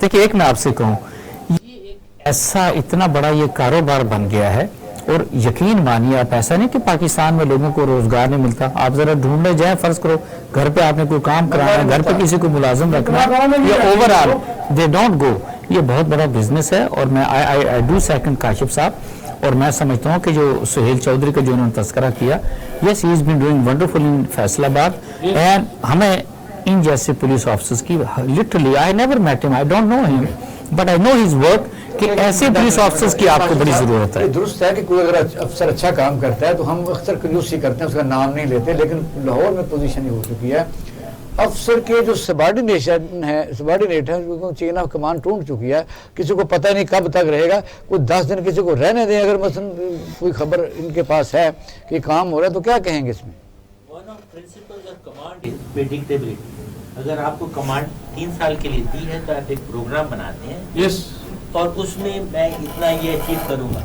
देखिए एक मैं आपसे कहूँ, ये एक ऐसा इतना बड़ा ये कारोबार बन गया है اور یقین مانیے آپ، ایسا نہیں کہ پاکستان میں لوگوں کو روزگار نہیں ملتا. آپ ذرا ڈھونڈنے جائیں، فرض کرو گھر پہ آپ نے کوئی کام کرانا ہے، گھر پہ کسی کو ملازم رکھنا ہے، یہ over all they don't go. یہ بہت بڑا بزنس ہے. اور میں آئی ڈو سیکنڈ کاشف صاحب، اور میں سمجھتا ہوں کہ جو سہیل چودھری کا جو انہوں نے تذکرہ کیا، yes he has been doing wonderful in Faisalabad. And ہمیں ان جیسے پولیس آفیسرز کی لٹرلی آئی نیور میٹ ہم، آئی ڈونٹ نو ہم but I know his work, کہ ایسے پولیس آفیسرز کی آپ کو بڑی ضرورت ہے. درست ہے کہ کوئی اگر افسر اچھا کام کرتا ہے تو ہم اکثر کنجوسی کرتے ہیں، اس کا نام نہیں لیتے، لیکن لاہور میں پوزیشن یہ ہو چکی ہے افسر کے جو سبارڈینیٹ ہے وہ چین آف کمانڈ ٹوٹ چکی ہے. کسی کو پتہ نہیں کب تک رہے گا، کوئی 10 دن کسی کو رہنے دیں. اگر مثلا کوئی خبر ان کے پاس ہے کہ کام ہو رہا ہے تو کیا کہیں گے اس میں؟ One of principles of command is predictability. اگر آپ کو کمانڈ 3 سال کے لیے دی ہے تو آپ ایک پروگرام بناتے ہیں یس، اور اس میں میں اتنا یہ اچیو کروں گا.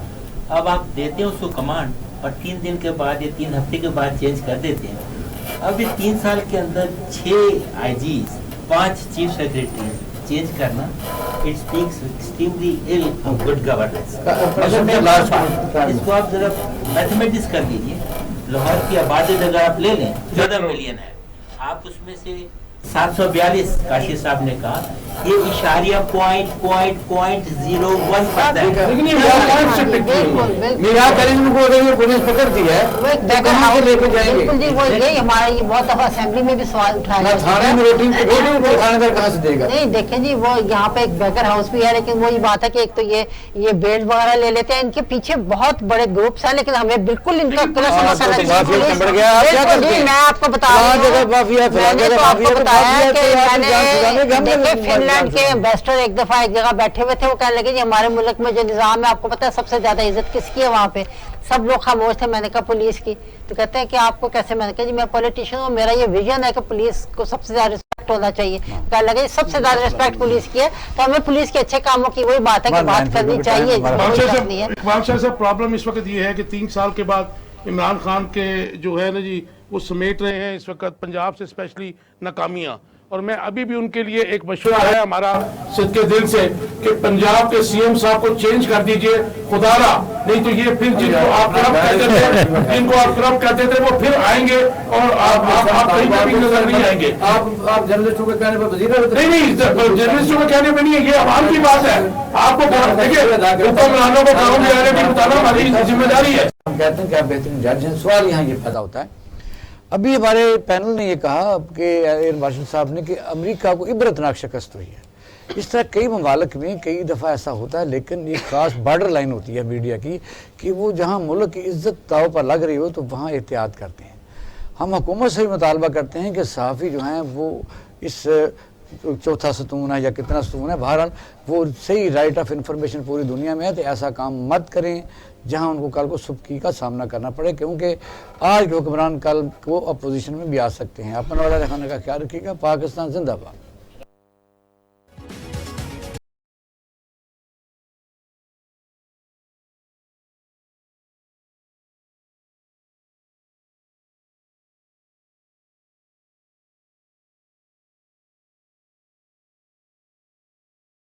اب آپ دیتے ہیں اس کو کمانڈ اور 3 دن کے بعد یا 3 ہفتے کے بعد چینج کر دیتے ہیں. اب اس 3 سال کے اندر 6 IGs, 5 chief secretaries change کرنا، it speaks extremely ill of good governance. اس کو آپ ذرا میتھمیٹکس کر لیجیے. لاہور کی آبادی اگر آپ لے لیں 14 ملین ہے، آپ اس میں سے 742 کاشف صاحب نے کہا یہ اشاریہ .01% لیکن یہ کہاں سے پک ہوئی؟ میرا کریم کو اگر یہ پولیس پکڑتی ہے تو کہاں سے لے کے جائیں گے؟ بالکل جی، وہ یہی ہمارا یہ بہت دفعہ اسمبلی میں بھی سوال اٹھایا تھانے میں روٹی تھانے دار کہاں سے دے گا؟ نہیں دیکھیں جی، وہ یہاں پہ ایک بیکر ہاؤس بھی ہے، لیکن وہی بات ہے کہ ایک تو یہ بیلٹ وغیرہ لے لیتے ہیں، ان کے پیچھے بہت بڑے گروپس ہیں، لیکن ہمیں بالکل ان کا کلر سمجھنا چاہیے. میں آپ کو بتا رہا ہوں، میں نے تو آپ کو بتایا کہ میں نے دیکھے فن لینڈ کے ایمبیسڈر ایک دفعہ ایک جگہ بیٹھے ہوئے تھے، وہ کہنے لگے جی ہمارے ملک میں جو نظام ہے آپ کو پتا ہے سب سے زیادہ عزت کس کی ہے وہاں پہ؟ سب لوگ خاموش تھے. میں نے کہا پولیس کی. تو کہتے ہیں کہ آپ کو کیسے؟ میں نے کہا جی میں پولیٹیشین ہوں، میرا یہ ویژن ہے کہ پولیس کو سب سے زیادہ رسپیکٹ ہونا چاہیے. کہنے لگے سب سے زیادہ رسپیکٹ پولیس کی ہے، تو ہمیں پولیس کے اچھے کاموں کی وہی بات ہے کہ بات کرنی چاہیے. اقبال شاہ صاحب، پرابلم اس وقت یہ ہے کہ 3 سال کے بعد عمران خان کے جو ہے نا جی وہ سمیٹ رہے ہیں اس وقت پنجاب سے اسپیشلی ناکامیاں. اور میں ابھی بھی ان کے لیے ایک مشورہ ہے ہمارا صدقے دل سے کہ پنجاب کے سی ایم صاحب کو چینج کر دیجئے خدا را، نہیں تو یہ پھر جن کو آپ کرپٹ کہتے تھے وہ پھر آئیں گے اور آپ کہیں پہ بھی نظر نہیں آئیں گے. آپ جرنلسٹوں کے کہنے پر وزیر نہیں جرنلسٹوں کے کہنے پہ نہیں ہے، یہ عوام کی بات ہے. آپ کو دیکھیے حکمرانوں کو کام جانے کی بتانا ہماری ذمہ داری ہے. ہم کہتے ہیں کہ آپ بہترین جج ہیں. سوال یہاں یہ پیدا ہوتا ہے، ابھی ہمارے پینل نے یہ کہا کہ ایئر مارشل صاحب نے کہ امریکہ کو عبرتناک شکست ہوئی ہے. اس طرح کئی ممالک میں کئی دفعہ ایسا ہوتا ہے، لیکن ایک خاص بارڈر لائن ہوتی ہے میڈیا کی کہ وہ جہاں ملک کی عزت داؤ پر لگ رہی ہو تو وہاں احتیاط کرتے ہیں. ہم حکومت سے بھی مطالبہ کرتے ہیں کہ صحافی جو ہیں وہ اس چوتھا ستون ہے یا کتنا ستون ہے، بہرحال وہ صحیح رائٹ آف انفارمیشن پوری دنیا میں ہے، تو ایسا کام مت کریں جہاں ان کو کل کو سبکی کا سامنا کرنا پڑے، کیونکہ آج کے حکمران کل کو اپوزیشن میں بھی آ سکتے ہیں. اپنا والا رکھنے کا خیال رکھیے گا. پاکستان زندہ باد.